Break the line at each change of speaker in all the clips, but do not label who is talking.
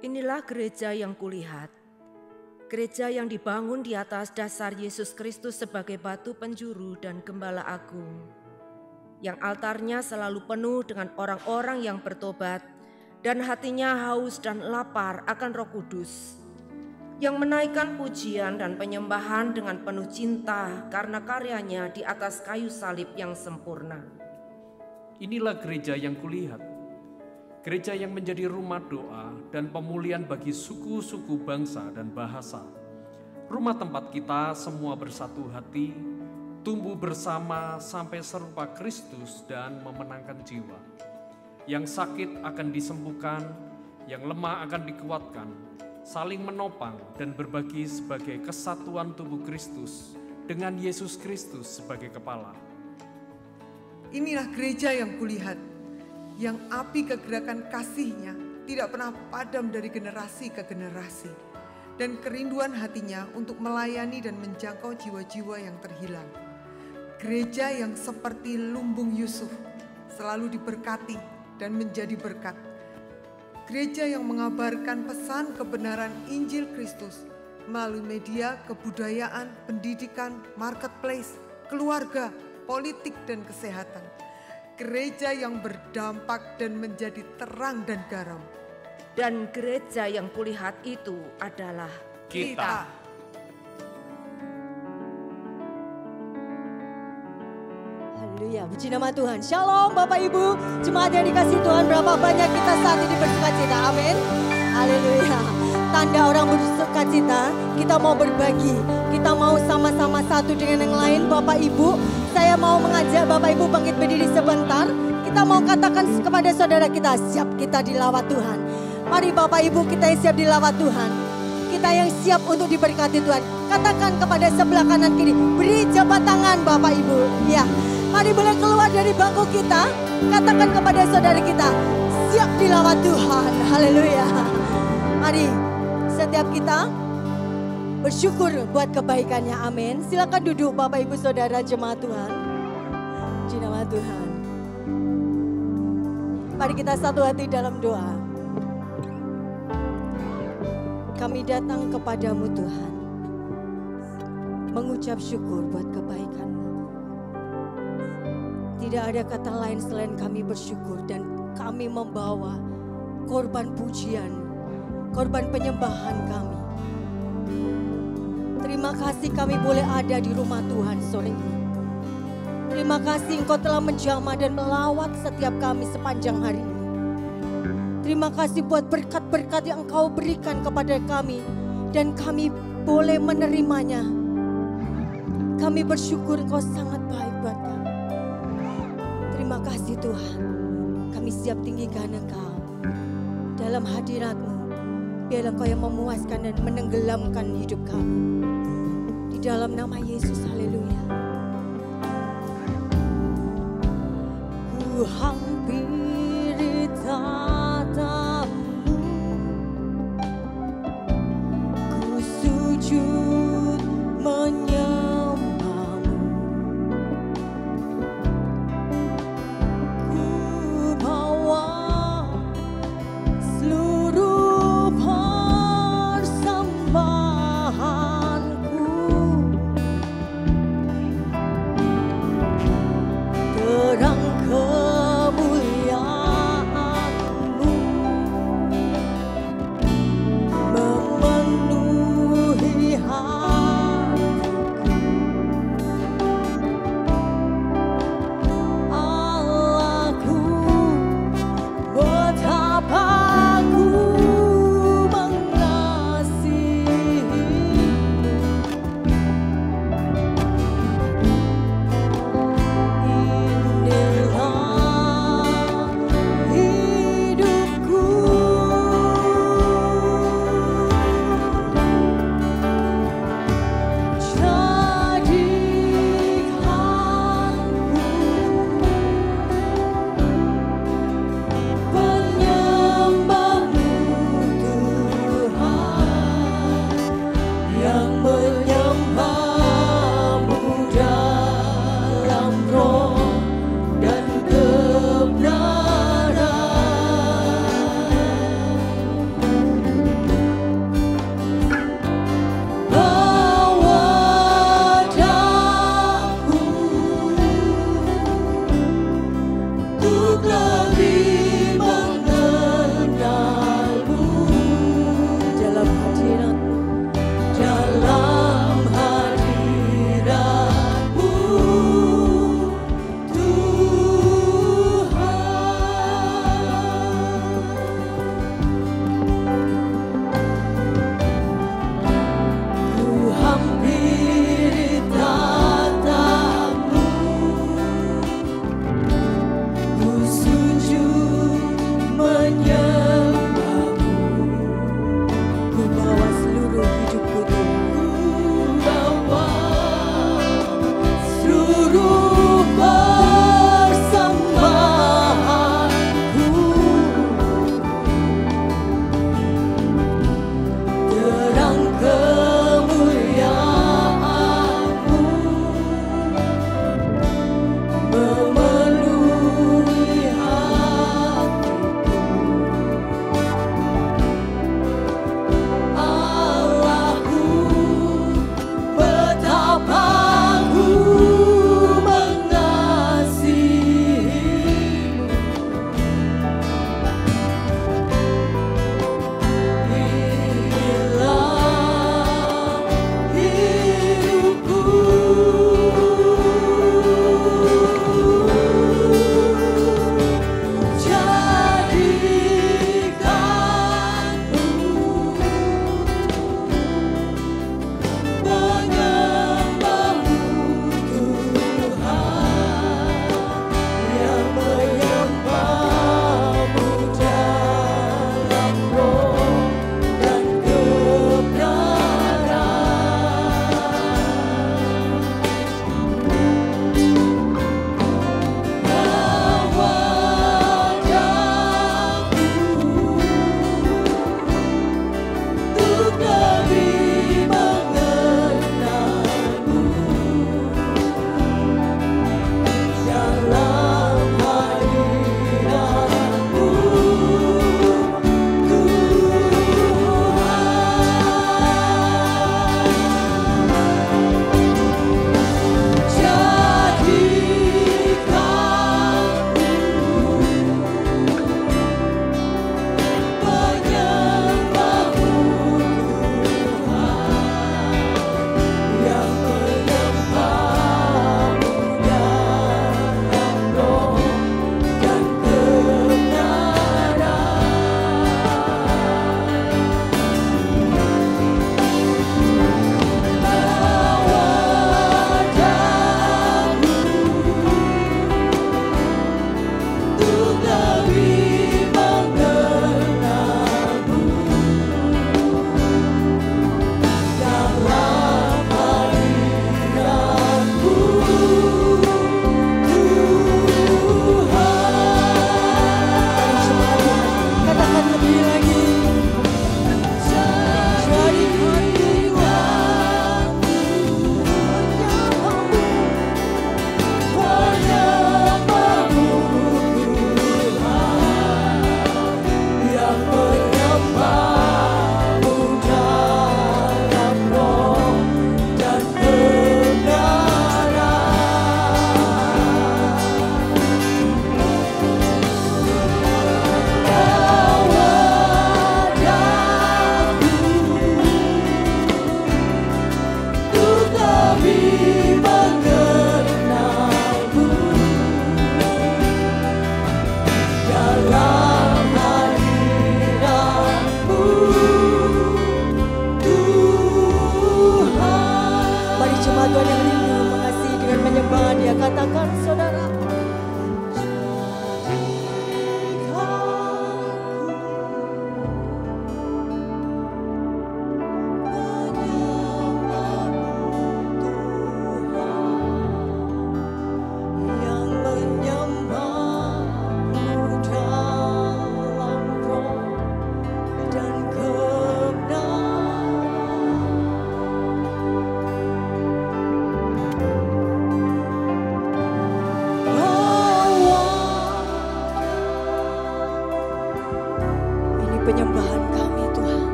Inilah gereja yang kulihat, gereja yang dibangun di atas dasar Yesus Kristus sebagai batu penjuru dan gembala agung, yang altarnya selalu penuh dengan orang-orang yang bertobat dan hatinya haus dan lapar akan Roh Kudus, yang menaikkan pujian dan penyembahan dengan penuh cinta karena karyanya di atas kayu salib yang sempurna.
Inilah gereja yang kulihat, gereja yang menjadi rumah doa dan pemulihan bagi suku-suku bangsa dan bahasa. Rumah tempat kita semua bersatu hati, tumbuh bersama sampai serupa Kristus dan memenangkan jiwa. Yang sakit akan disembuhkan, yang lemah akan dikuatkan, saling menopang dan berbagi sebagai kesatuan tubuh Kristus dengan Yesus Kristus sebagai kepala.
Inilah gereja yang kulihat, yang api kegerakan kasih-Nya tidak pernah padam dari generasi ke generasi, dan kerinduan hatinya untuk melayani dan menjangkau jiwa-jiwa yang terhilang. Gereja yang seperti lumbung Yusuf selalu diberkati dan menjadi berkat. Gereja yang mengabarkan pesan kebenaran Injil Kristus melalui media, kebudayaan, pendidikan, marketplace, keluarga, politik, dan kesehatan. Gereja yang berdampak dan menjadi terang dan garam.
Dan gereja yang kulihat itu adalah
Kita.
Haleluya, puji nama Tuhan. Shalom Bapak Ibu, jemaat yang dikasihi Tuhan, berapa banyak kita saat ini bersukacita, amin. Haleluya. Tanda orang bersukacita, kita mau berbagi, kita mau sama-sama satu dengan yang lain. Bapak Ibu, saya mau mengajak Bapak Ibu bangkit berdiri sebentar. Kita mau katakan kepada saudara kita, siap kita dilawat Tuhan. Mari Bapak Ibu, kita yang siap dilawat Tuhan, kita yang siap untuk diberkati Tuhan. Katakan kepada sebelah kanan kiri, beri jabat tangan Bapak Ibu. Ya, mari boleh keluar dari bangku kita. Katakan kepada saudara kita, siap dilawat Tuhan. Haleluya. Mari setiap kita bersyukur buat kebaikannya, amin. Silakan duduk Bapak Ibu Saudara jemaat Tuhan. Puji nama Tuhan. Mari kita satu hati dalam doa. Kami datang kepadamu Tuhan, mengucap syukur buat kebaikan-Mu. Tidak ada kata lain selain kami bersyukur, dan kami membawa korban pujian, korban penyembahan kami. Terima kasih kami boleh ada di rumah Tuhan sore ini. Terima kasih Engkau telah menjamah dan melawat setiap kami sepanjang hari ini. Terima kasih buat berkat-berkat yang Engkau berikan kepada kami, dan kami boleh menerimanya. Kami bersyukur Engkau sangat baik buat kami. Terima kasih Tuhan. Kami siap tinggikan Engkau dalam hadirat-Mu. Biarlah Engkau yang memuaskan dan menenggelamkan hidup kami. Di dalam nama Yesus, haleluya. Ku hampiri tatamu, ku sujud menyembahmu, ku bawa seluruh persembahanku, terang kemuliaan-Mu.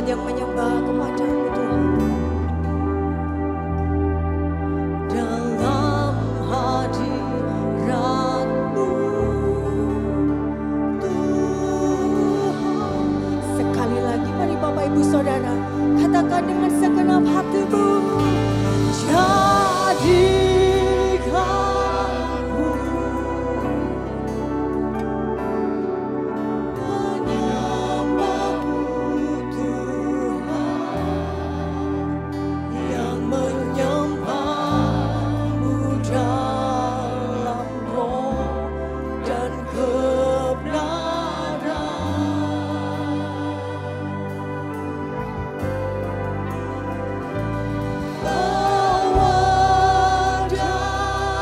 jemaat yang menyembah kepada-Mu Tuhan. Dalam hadirat-Mu Tuhan. Sekali lagi mari Bapak Ibu Saudara katakan dengan segenap hatimu. Jadikanku penyembah-Mu Tuhan, yang menyembah-Mu dalam roh dan Tuhan,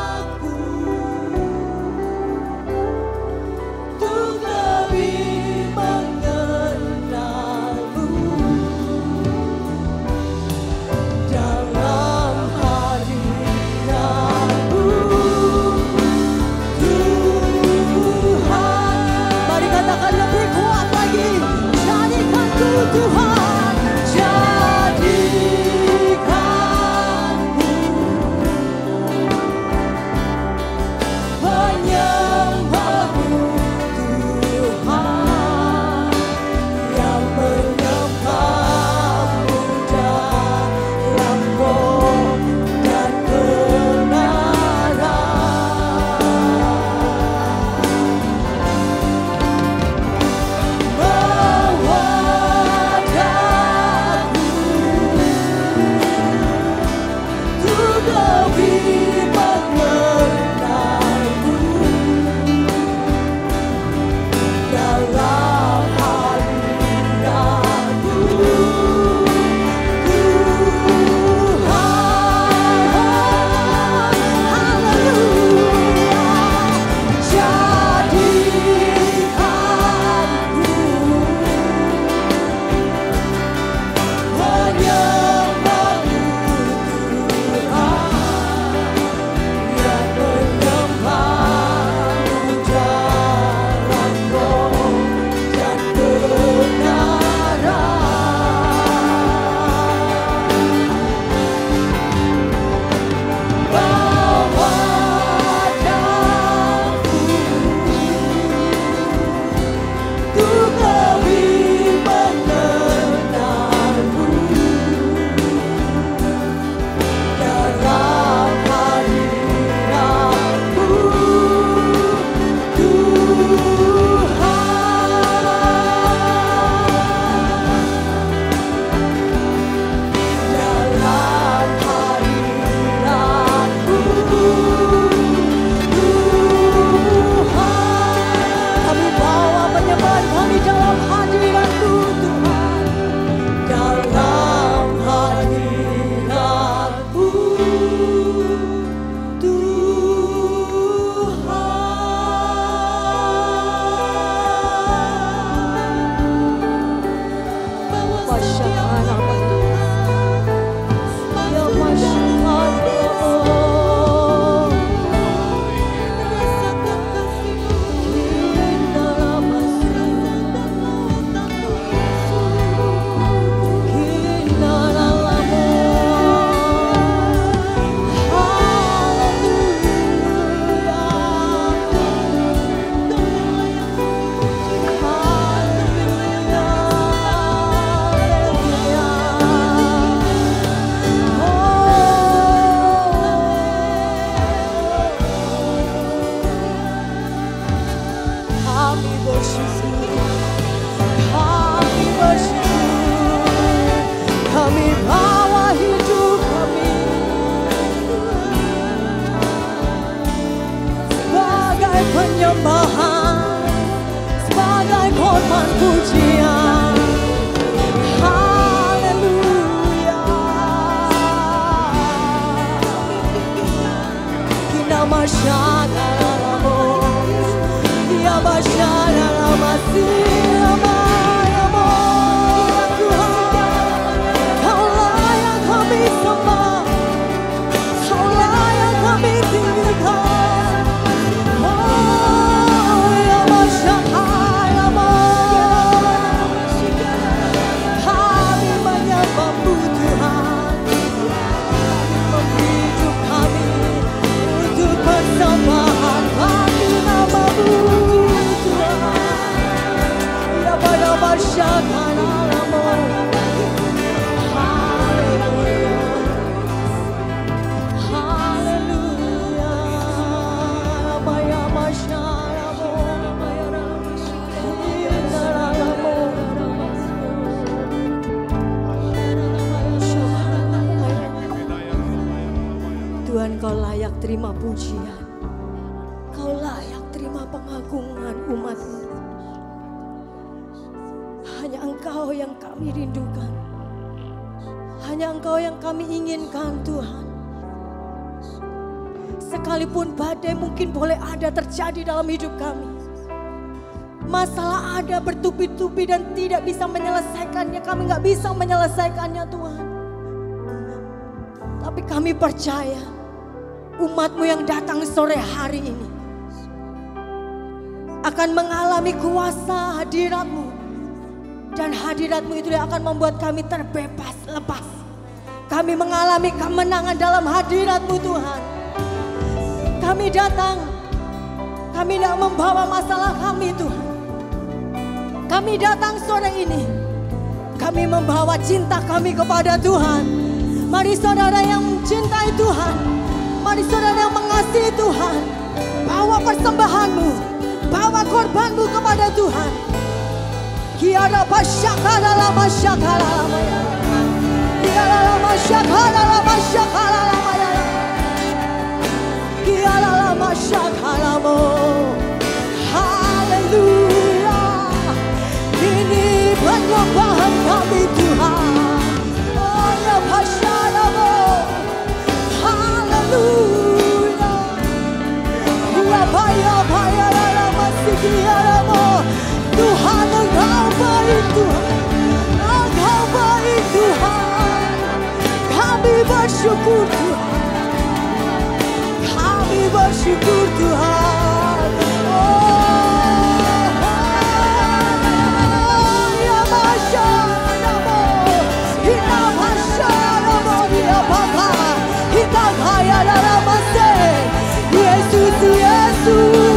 jadikanku penyembah-Mu Tuhan, yang menyembah-Mu dalam roh dan kebenaran. Tuhan, Kau layak terima pujian, Kau layak terima pengagungan umat-Mu. Hanya Engkau yang kami rindukan, hanya Engkau yang kami inginkan Tuhan. Sekalipun badai mungkin boleh ada terjadi dalam hidup kami, masalah ada bertubi-tubi dan tidak bisa menyelesaikannya, kami gak bisa menyelesaikannya Tuhan. Tapi kami percaya umat-Mu yang datang sore hari ini akan mengalami kuasa hadirat-Mu. Dan hadirat-Mu itu yang akan membuat kami terbebas, lepas. Kami mengalami kemenangan dalam hadirat-Mu Tuhan. Kami datang, kami tidak membawa masalah kami Tuhan. Kami datang sore ini, kami membawa cinta kami kepada Tuhan. Mari saudara yang mencintai Tuhan, mari saudara yang mengasihi Tuhan, bawa persembahanmu, bawa korbanmu kepada Tuhan. Kiara pasyakala lama syakala lama ya. Kiara lama syakala lama syakala lama ya. Kiara lama syakala mo. Haleluya. Ini penyembahan kami Tuhan. Oh ya pasyakala mo. Haleluya. Ya paya lama sikiara mo. Tuhan, Engkau baik Tuhan, Engkau baik Tuhan. Kami bersyukur Tuhan, kami bersyukur Tuhan. Oh, ya masyarakat, kita masyarakat, dia bapa, kita kaya dalam masa. Yesus, Yesus.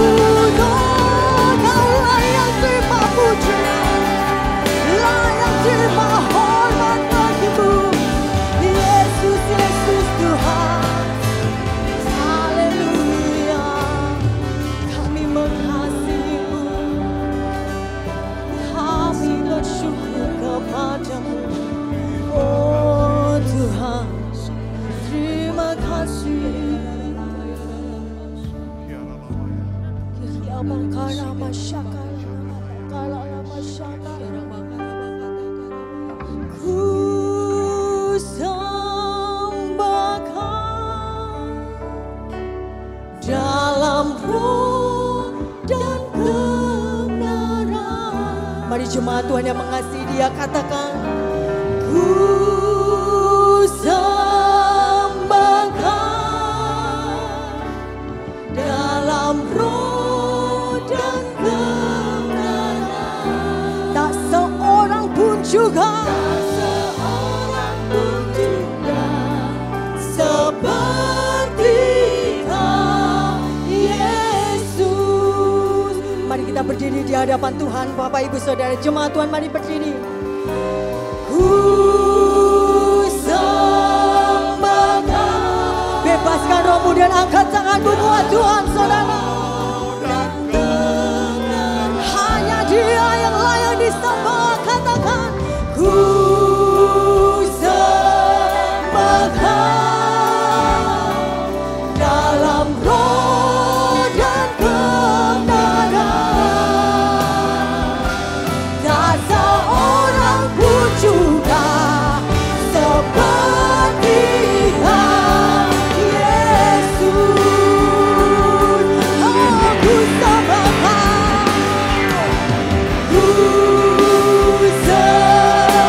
Layak terima hormat bagimu, Yesus, Yesus Tuhan. Haleluya, kami mengasihi-Mu, kami bersyukur kepadamu. Oh Tuhan, terima kasih. Ya mangkara masyakala. Ku sembahkan dalam roh dan kebenaran. Mari jemaat Tuhan yang mengasihi Dia katakan, ku sembahkan dalam roh dan juga seorang pun juga seperti Yesus. Mari kita berdiri di hadapan Tuhan, Bapak Ibu Saudara jemaat Tuhan, mari berdiri. Ku sembahkan, bebaskan rohmu dan angkat tanganmu buat Tuhan Saudara. Hanya Dia yang layak disembah, katakan. Ku sembahkan dalam roh dan kebenaran. Tak seorang pun juga seperti Yesus. Aku sembahkan, ku seperti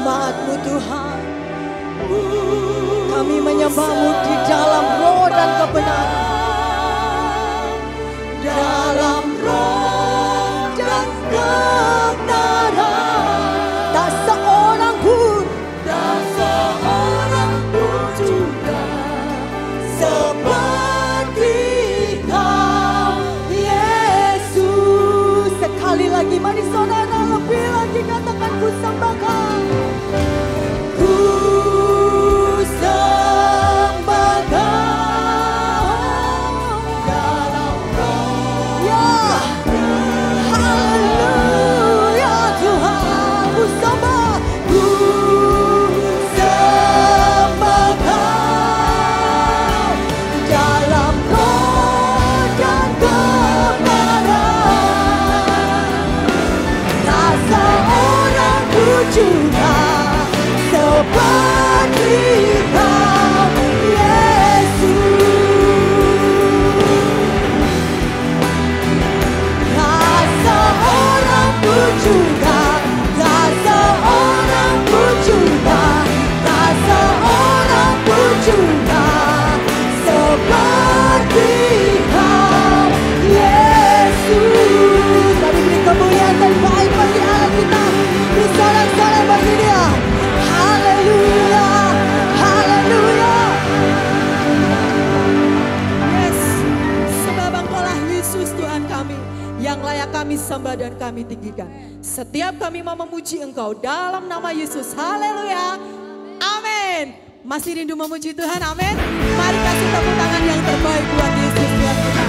jemaat-Mu Tuhan. Kami menyembah-Mu di dalam roh dan kebenaran. Dalam roh dan kebenaran. Tak seorang pun juga seperti Kau, Yesus. Sekali lagi, mari saudara, lebih lagi katakan ku sembah Kau. Ku sembah Kau dalam roh. Ya, haleluya Tuhan, ku sembah. Ku sembah Kau dalam roh dan kebenaran. Tak seorang pun juga seperti Kau, Yesus. Tak seorang pun juga, tak seorang pun juga, tak seorang pun juga seperti Kau, Yesus. Mari beri kemuliaan terbaik bagi Allah kita. Beri sorak-sorai bagi Dia. Haleluya, haleluya. Yes, sebab Engkau-lah Yesus Tuhan kami, yang layak kami sembah dan kami tinggikan. Setiap kami mau memuji Engkau dalam nama Yesus. Haleluya, amin. Masih rindu memuji Tuhan, amin. Mari kasih tepuk tangan yang terbaik buat Yesus Tuhan kita.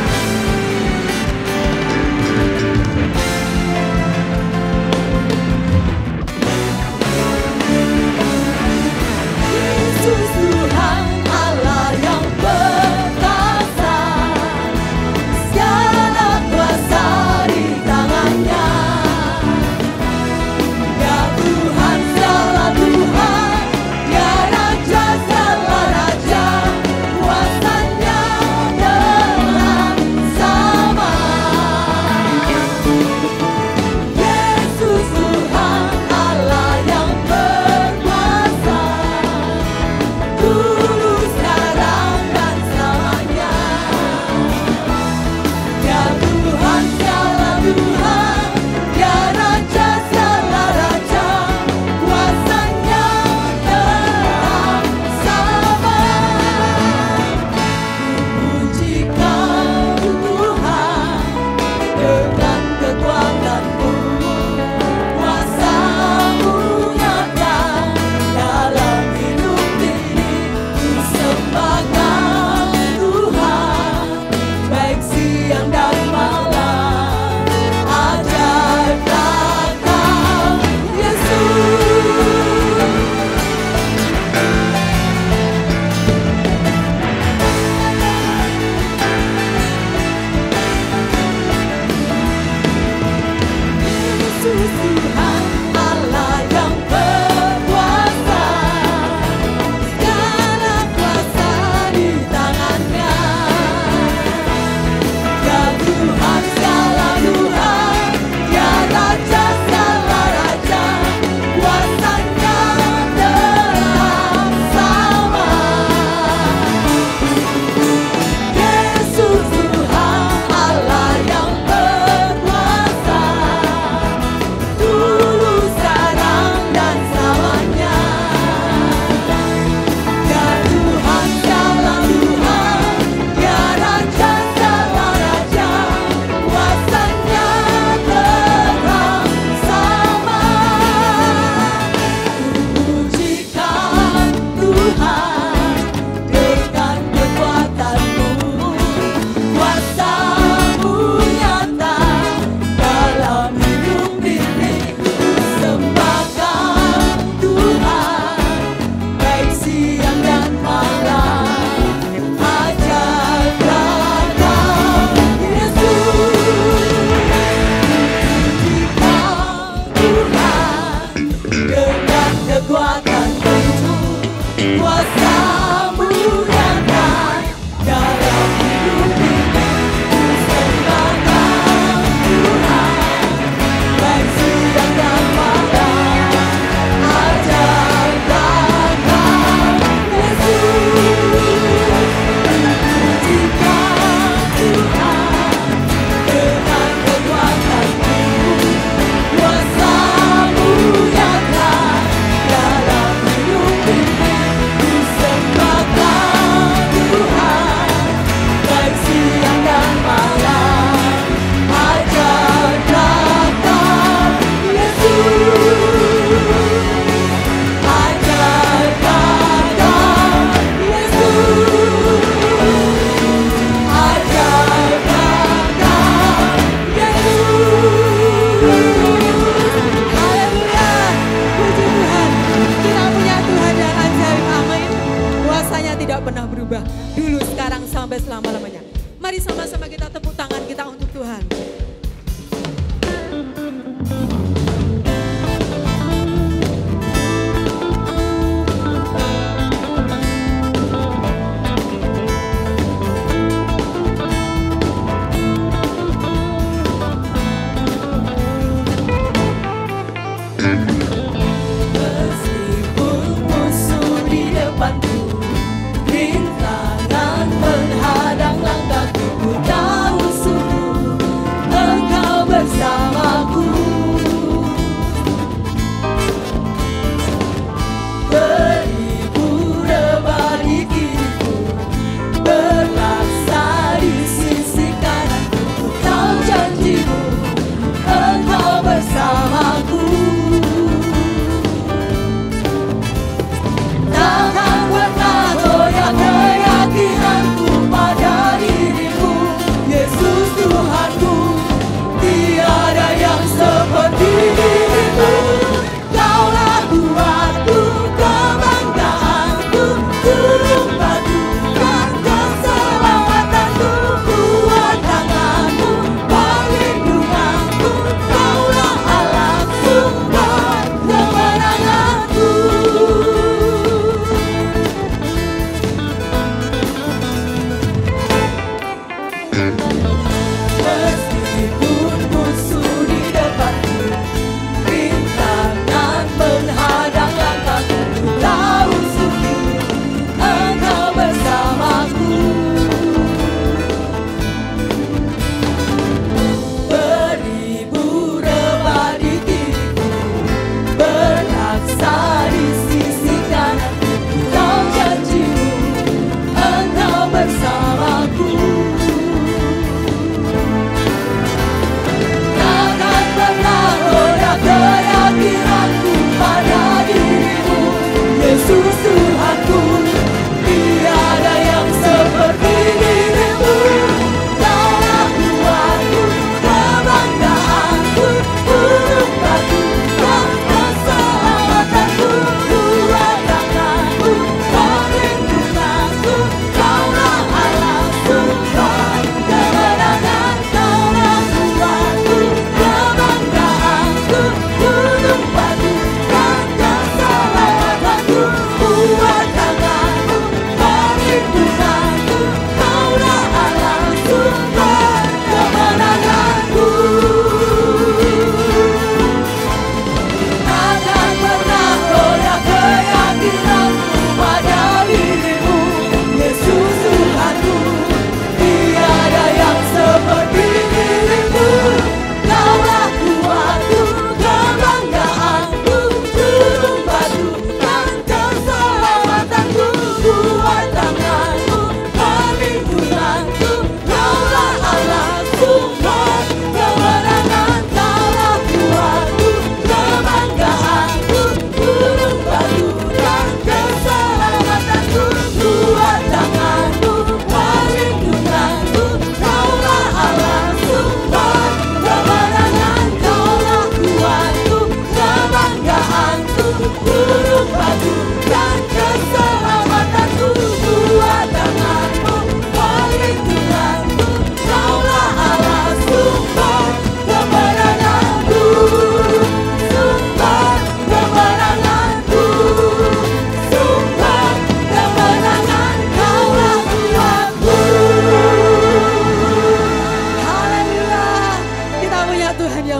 Yesus Tuhan Allah yang perkasa, segala kuasa di tangannya. Ya Tuhan segala Tuhan, ya Raja segala Raja, kuasanya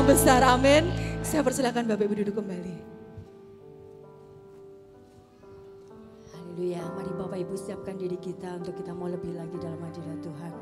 besar. Amin. Saya persilakan Bapak Ibu duduk kembali. Haleluya. Mari Bapak Ibu siapkan diri kita untuk kita mau lebih lagi dalam hadirat Tuhan.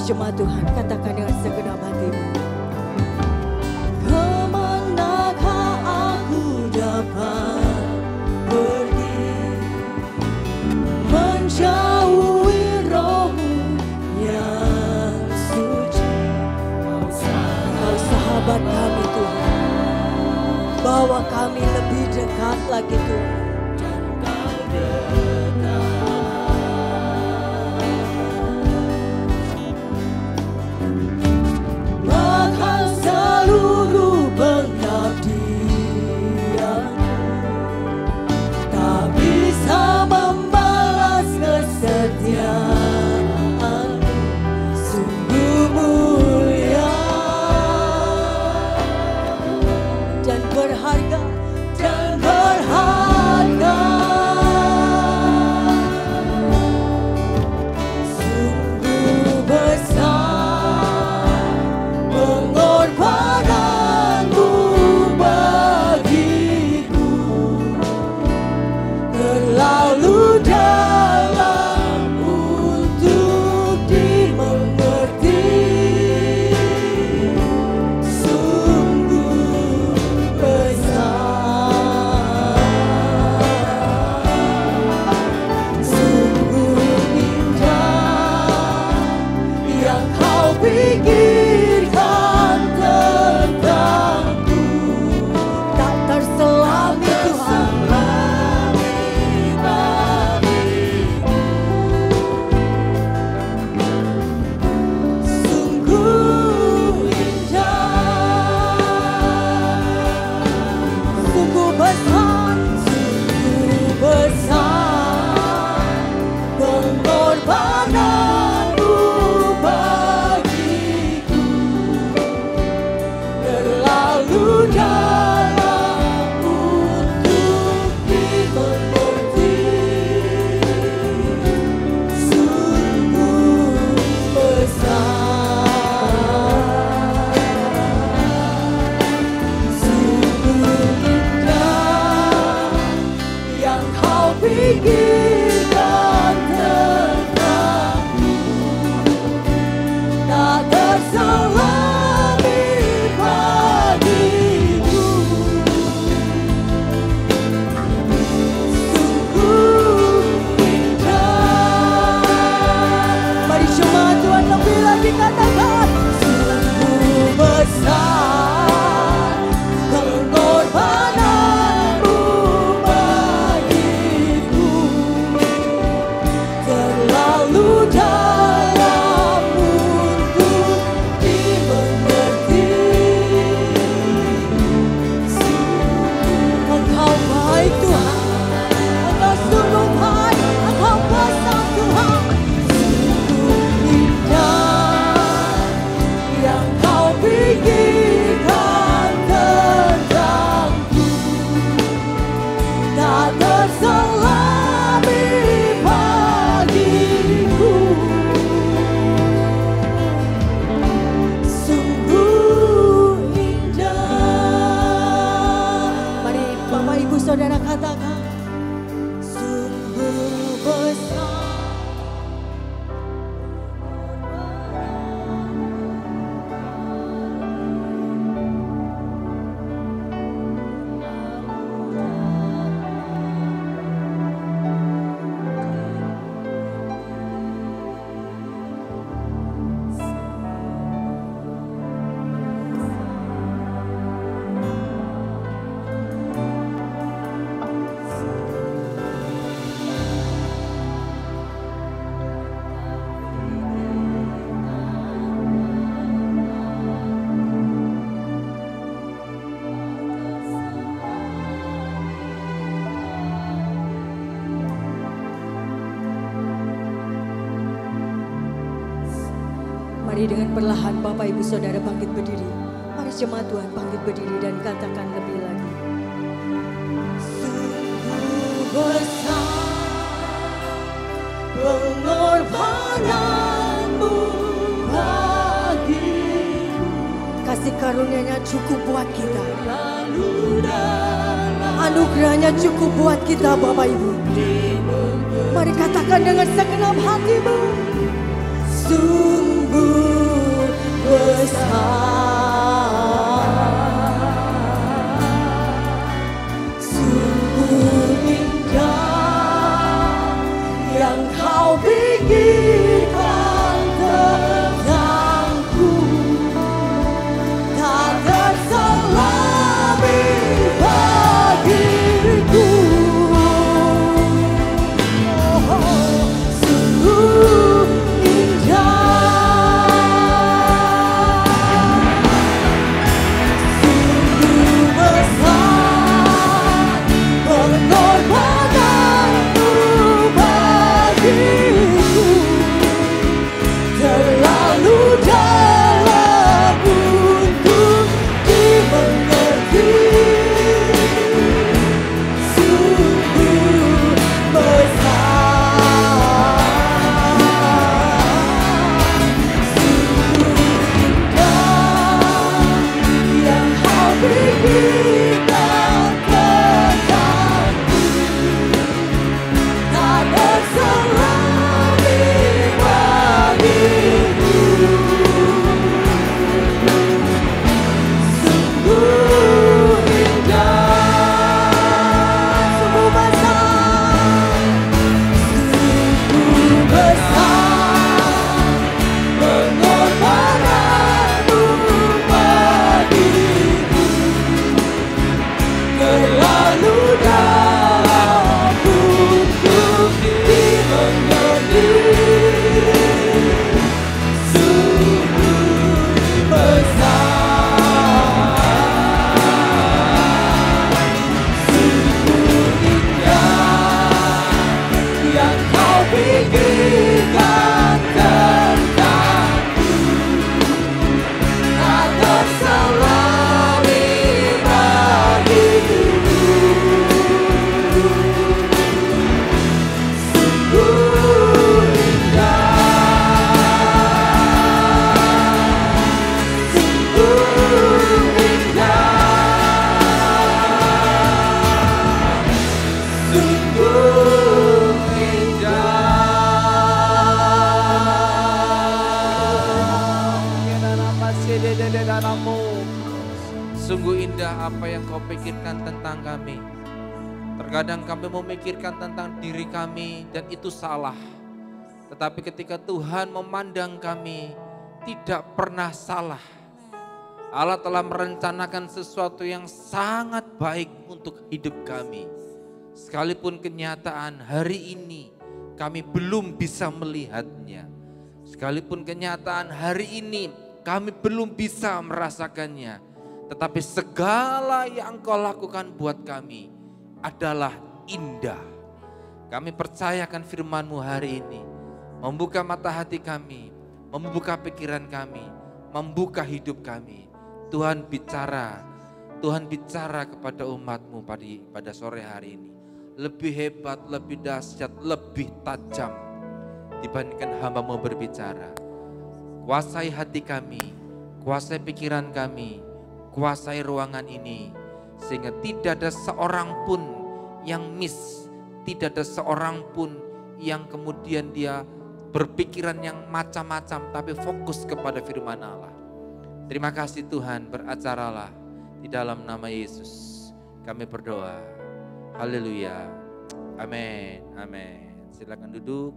Jemaat Tuhan, katakan dengan segenap hatimu. Kemanakah aku dapat pergi, menjauhi roh-Mu yang suci. Kau sahabat kami Tuhan, bawa kami lebih dekat lagi Tuhan. Mari dengan perlahan Bapak Ibu Saudara bangkit berdiri. Mari jemaat Tuhan bangkit berdiri dan katakan lebih lagi. Sungguh besar pengorbananmu bagiku. Kasih karunia-Nya cukup buat kita. Anugerahnya cukup buat kita Bapak Ibu. Mari katakan dengan segenap hatimu. Sungguh besar, sungguh indah yang Kau pikirkan tentangku, tak terselami bagiku. Sungguh indah, sungguh besar pengorbananmu bagiku, terlalu dalam untuk dimengerti. Sungguh besar, sungguh indah yang Kau pikirkan tentangku, tak terselami bagiku. Sungguh indah, sungguh besar, sungguh besar pengorbananmu bagiku, terlalu dalam untuk dimengerti. Sungguh besar, sungguh indah yang Kau pikirkan tentangku, tak terselami bagiku. Sungguh indah, sungguh indah, sungguh indah.
Sungguh indah apa yang Kau pikirkan tentang kami. Terkadang kami memikirkan tentang diri kami dan itu salah. Tetapi ketika Tuhan memandang kami, tidak pernah salah. Allah telah merencanakan sesuatu yang sangat baik untuk hidup kami. Sekalipun kenyataan hari ini kami belum bisa melihatnya. Sekalipun kenyataan hari ini kami belum bisa merasakannya. Tetapi segala yang Engkau lakukan buat kami adalah indah. Kami percayakan firman-Mu hari ini. Membuka mata hati kami, membuka pikiran kami, membuka hidup kami. Tuhan bicara kepada umat-Mu pada sore hari ini. Lebih hebat, lebih dahsyat, lebih tajam dibandingkan hamba-Mu berbicara. Kuasai hati kami, kuasai pikiran kami, kuasai ruangan ini. Sehingga tidak ada seorang pun yang miss, tidak ada seorang pun yang kemudian dia berpikiran yang macam-macam, tapi fokus kepada firman Allah. Terima kasih Tuhan, beracaralah di dalam nama Yesus. Kami berdoa. Haleluya. Amin. Amin. Silakan duduk.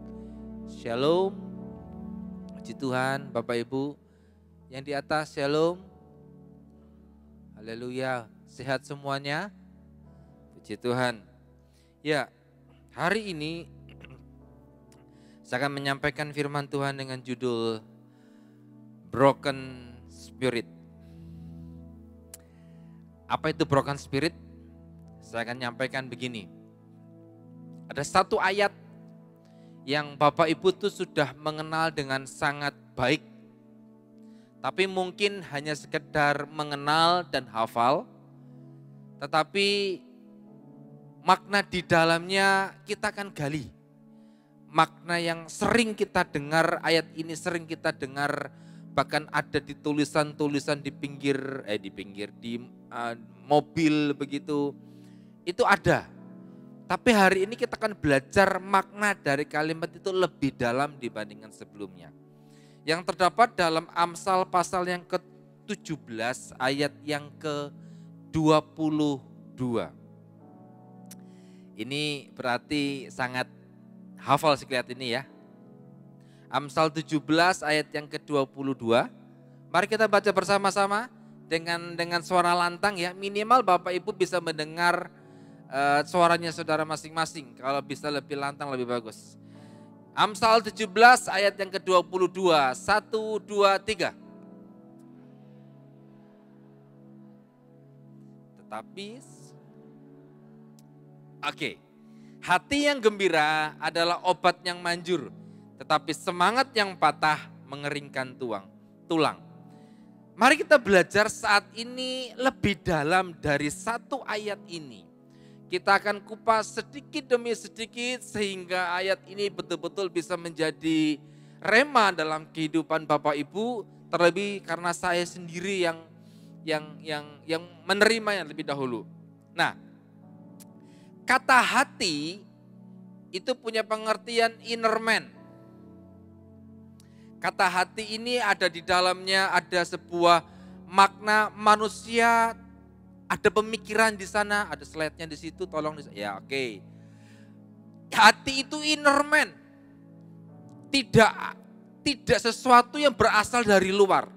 Shalom. Puji Tuhan, Bapak Ibu yang di atas, shalom. Haleluya. Sehat semuanya? Puji Tuhan. Ya, hari ini saya akan menyampaikan firman Tuhan dengan judul Broken Spirit. Apa itu broken spirit? Saya akan nyampaikan begini. Ada satu ayat yang Bapak Ibu tuh sudah mengenal dengan sangat baik Tapi mungkin hanya sekedar mengenal dan hafal, tetapi makna di dalamnya kita akan gali. Makna yang sering kita dengar, ayat ini sering kita dengar, bahkan ada di tulisan-tulisan di mobil begitu, itu ada. Tapi hari ini kita akan belajar makna dari kalimat itu lebih dalam dibandingkan sebelumnya. Yang terdapat dalam Amsal pasal yang ke-17 ayat yang ke-22. Ini berarti sangat hafal sekalian ini ya. Amsal 17 ayat yang ke-22. Mari kita baca bersama-sama dengan suara lantang ya. Minimal Bapak Ibu bisa mendengar suaranya saudara masing-masing. Kalau bisa lebih lantang lebih bagus. Amsal 17 ayat yang ke-22. 1, 2, 3. Oke. Hati yang gembira adalah obat yang manjur, tetapi semangat yang patah mengeringkan tulang. Mari kita belajar saat ini lebih dalam dari satu ayat ini. Kita akan kupas sedikit demi sedikit sehingga ayat ini betul-betul bisa menjadi rema dalam kehidupan Bapak Ibu, terlebih karena saya sendiri yang menerimanya lebih dahulu. Nah, kata hati itu punya pengertian inner man. Kata hati ini ada di dalamnya ada sebuah makna manusia. Ada pemikiran di sana, ada slide-nya di situ, tolong ya oke. Hati itu inner man. Tidak sesuatu yang berasal dari luar.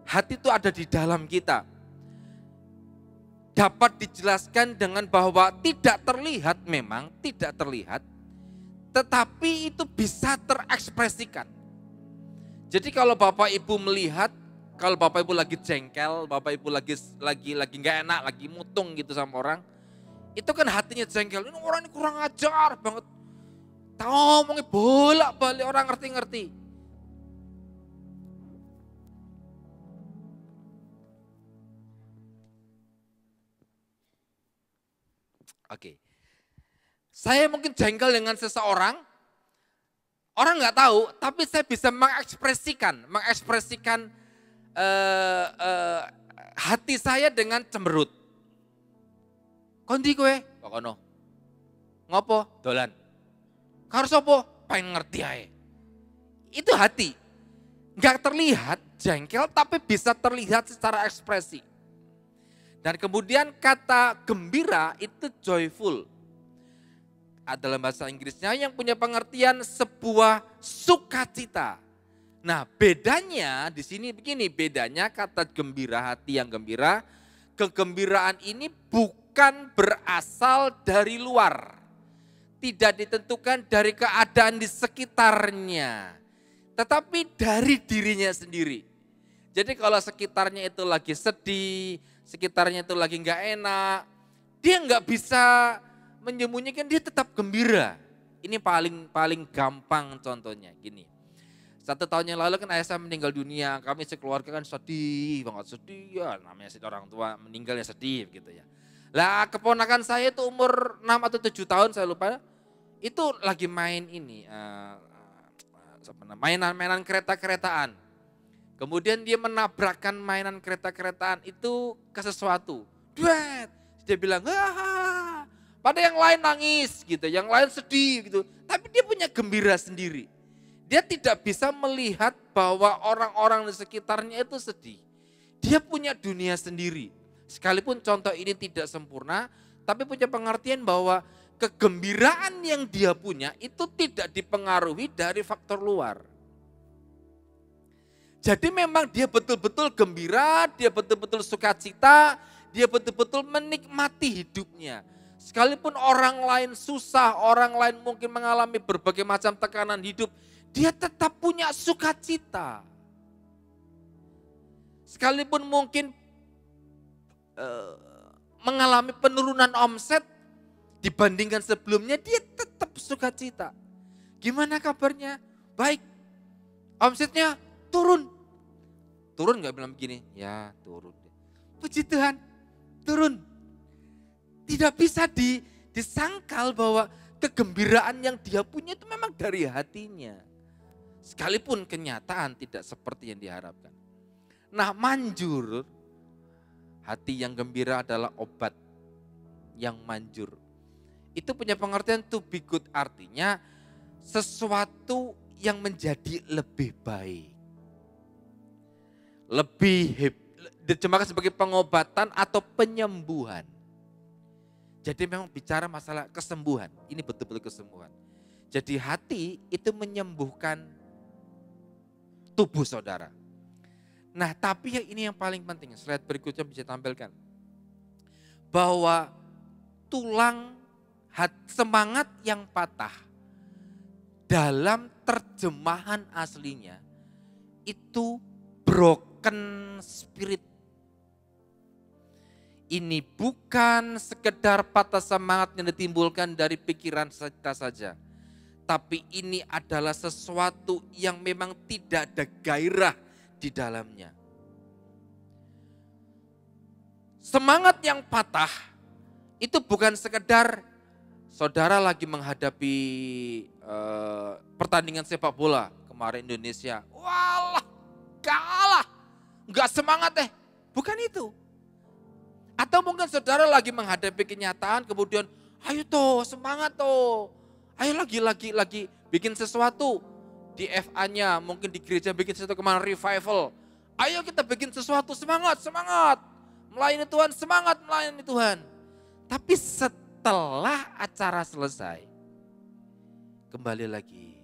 Hati itu ada di dalam kita. Dapat dijelaskan dengan bahwa tidak terlihat memang, tidak terlihat. Tetapi itu bisa terekspresikan. Jadi kalau Bapak Ibu melihat, kalau Bapak Ibu lagi jengkel, Bapak Ibu lagi nggak enak, lagi mutung gitu sama orang, itu kan hatinya jengkel. Ini orang ini kurang ajar banget. Tahu ngomongnya bolak-balik orang ngerti-ngerti. Oke. Saya mungkin jengkel dengan seseorang, orang nggak tahu, tapi saya bisa mengekspresikan hati saya dengan cemberut. Kondi kowe? Kono. Ngopo? Dolan. Karo sapa? Pengen ngerti ae. Itu hati. Enggak terlihat jengkel tapi bisa terlihat secara ekspresi. Dan kemudian kata gembira itu joyful. Dalam bahasa Inggrisnya yang punya pengertian sebuah sukacita. Nah, bedanya di sini begini, bedanya kata gembira, hati yang gembira, kegembiraan ini bukan berasal dari luar. Tidak ditentukan dari keadaan di sekitarnya, tetapi dari dirinya sendiri. Jadi kalau sekitarnya itu lagi sedih, sekitarnya itu lagi nggak enak, dia nggak bisa menyembunyikan, dia tetap gembira. Ini paling gampang contohnya gini. 1 tahun yang lalu kan ayah saya meninggal dunia, kami sekeluarga kan sedih sedih ya, namanya orang tua meninggalnya sedih gitu ya. Lah keponakan saya itu umur 6 atau 7 tahun saya lupa, itu lagi main ini, mainan kereta-keretaan. Kemudian dia menabrakkan mainan kereta-keretaan itu ke sesuatu. Duet, dia bilang, wah, pada yang lain nangis gitu, yang lain sedih gitu. Tapi dia punya gembira sendiri. Dia tidak bisa melihat bahwa orang-orang di sekitarnya itu sedih. Dia punya dunia sendiri. Sekalipun contoh ini tidak sempurna, tapi punya pengertian bahwa kegembiraan yang dia punya itu tidak dipengaruhi dari faktor luar. Jadi memang dia betul-betul gembira, dia betul-betul sukacita, dia betul-betul menikmati hidupnya. Sekalipun orang lain susah, orang lain mungkin mengalami berbagai macam tekanan hidup, dia tetap punya sukacita. Sekalipun mungkin mengalami penurunan omset dibandingkan sebelumnya, dia tetap sukacita. Gimana kabarnya? Baik. Omsetnya turun turun nggak bilang begini, ya turun. Puji Tuhan, turun. Tidak bisa disangkal bahwa kegembiraan yang dia punya itu memang dari hatinya. Sekalipun kenyataan tidak seperti yang diharapkan. Nah, manjur, hati yang gembira adalah obat yang manjur. Itu punya pengertian to be good, artinya sesuatu yang menjadi lebih baik. Diterjemahkan sebagai pengobatan atau penyembuhan. Jadi memang bicara masalah kesembuhan, ini betul-betul kesembuhan. Jadi hati itu menyembuhkan tubuh saudara. Nah, tapi ini yang paling penting, slide berikutnya bisa tampilkan. Bahwa tulang semangat yang patah dalam terjemahan aslinya itu broken spirit. Ini bukan sekedar patah semangat yang ditimbulkan dari pikiran kita saja. Tapi ini adalah sesuatu yang memang tidak ada gairah di dalamnya. Semangat yang patah itu bukan sekedar saudara lagi menghadapi pertandingan sepak bola kemarin Indonesia. Walah, kalah, nggak semangat deh. Bukan itu. Atau mungkin saudara lagi menghadapi kenyataan kemudian, ayo toh semangat toh. Ayo lagi bikin sesuatu. Di FA-nya mungkin di gereja bikin sesuatu kemana revival. Ayo kita bikin sesuatu, semangat. Melayani Tuhan, semangat melayani Tuhan. Tapi setelah acara selesai, kembali lagi.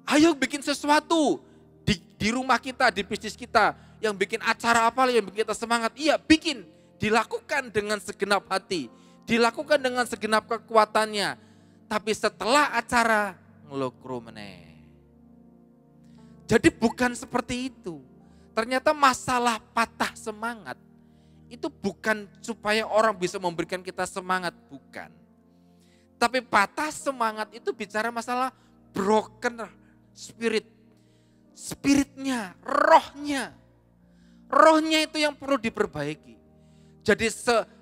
Ayo bikin sesuatu di rumah kita, di bisnis kita. Yang bikin acara apa yang bikin kita semangat. Iya, bikin. Dilakukan dengan segenap hati. Dilakukan dengan segenap kekuatannya. Tapi setelah acara, ngelokro meneh. Jadi bukan seperti itu. Ternyata masalah patah semangat. Itu bukan supaya orang bisa memberikan kita semangat. Bukan. Tapi patah semangat itu bicara masalah broken spirit. Spiritnya, rohnya. Rohnya itu yang perlu diperbaiki. Jadi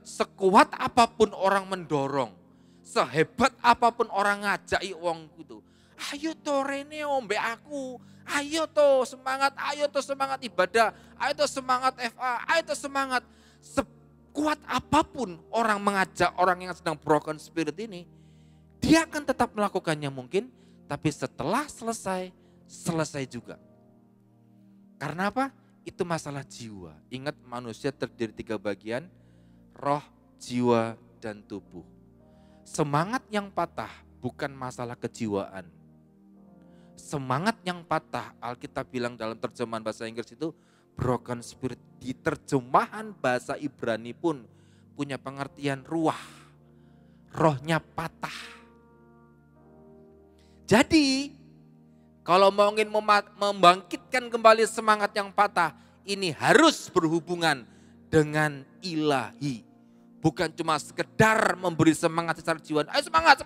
sekuat apapun orang mendorong, sehebat apapun orang ngajai uang itu. Ayo toh Rene ombe aku, ayo toh semangat ibadah, ayo toh semangat FA, ayo toh semangat. Sekuat apapun orang mengajak orang yang sedang broken spirit ini, dia akan tetap melakukannya mungkin, tapi setelah selesai juga. Karena apa? Itu masalah jiwa. Ingat manusia terdiri 3 bagian, roh, jiwa, dan tubuh. Semangat yang patah bukan masalah kejiwaan. Semangat yang patah, Alkitab bilang dalam terjemahan bahasa Inggris itu broken spirit. Di terjemahan bahasa Ibrani pun punya pengertian ruah. Rohnya patah. Jadi kalau mau ingin membangkitkan kembali semangat yang patah, ini harus berhubungan dengan ilahi. Bukan cuma sekedar memberi semangat secara jiwa. Ayo semangat.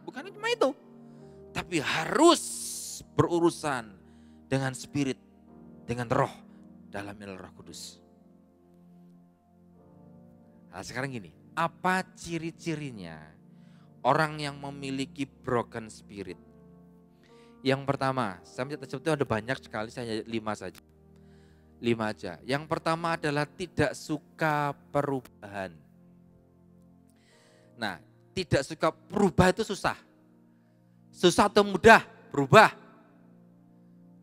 Bukan cuma itu. Tapi harus berurusan dengan spirit, dengan roh, dalam Roh Kudus. Nah sekarang gini, apa ciri-cirinya orang yang memiliki broken spirit? Yang pertama, saya sebetulnya ada banyak sekali, saya 5 saja. 5 aja. Yang pertama adalah tidak suka perubahan. Nah, tidak suka berubah itu susah. Susah atau mudah berubah?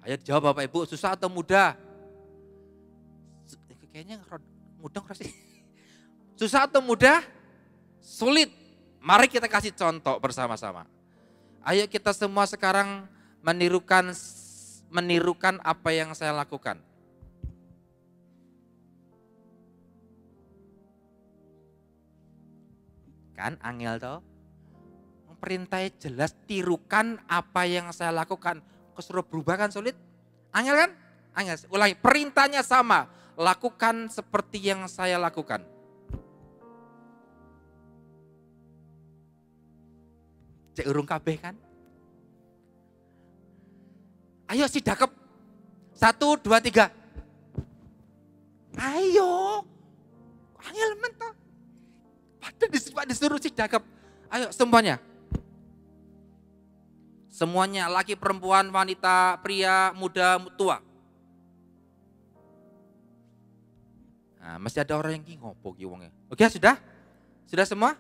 Ayo jawab Bapak Ibu, susah atau mudah? Kayaknya mudah sih. Susah atau mudah? Sulit. Mari kita kasih contoh bersama-sama. Ayo kita semua sekarang menirukan apa yang saya lakukan. Kan angel toh? Perintahnya jelas, tirukan apa yang saya lakukan. Kesuruh berubah kan sulit? Angel kan? Angel. Ulangi, perintahnya sama. Lakukan seperti yang saya lakukan. Cek urung kabeh kan? Ayo si dakep. 1, 2, 3. Ayo. Angel mentah. Padahal disuruh si dakep. Ayo semuanya. Semuanya, laki, perempuan, wanita, pria, muda, tua. Nah, masih ada orang yang ngopo ki wongnya. Oke, sudah? Sudah semua?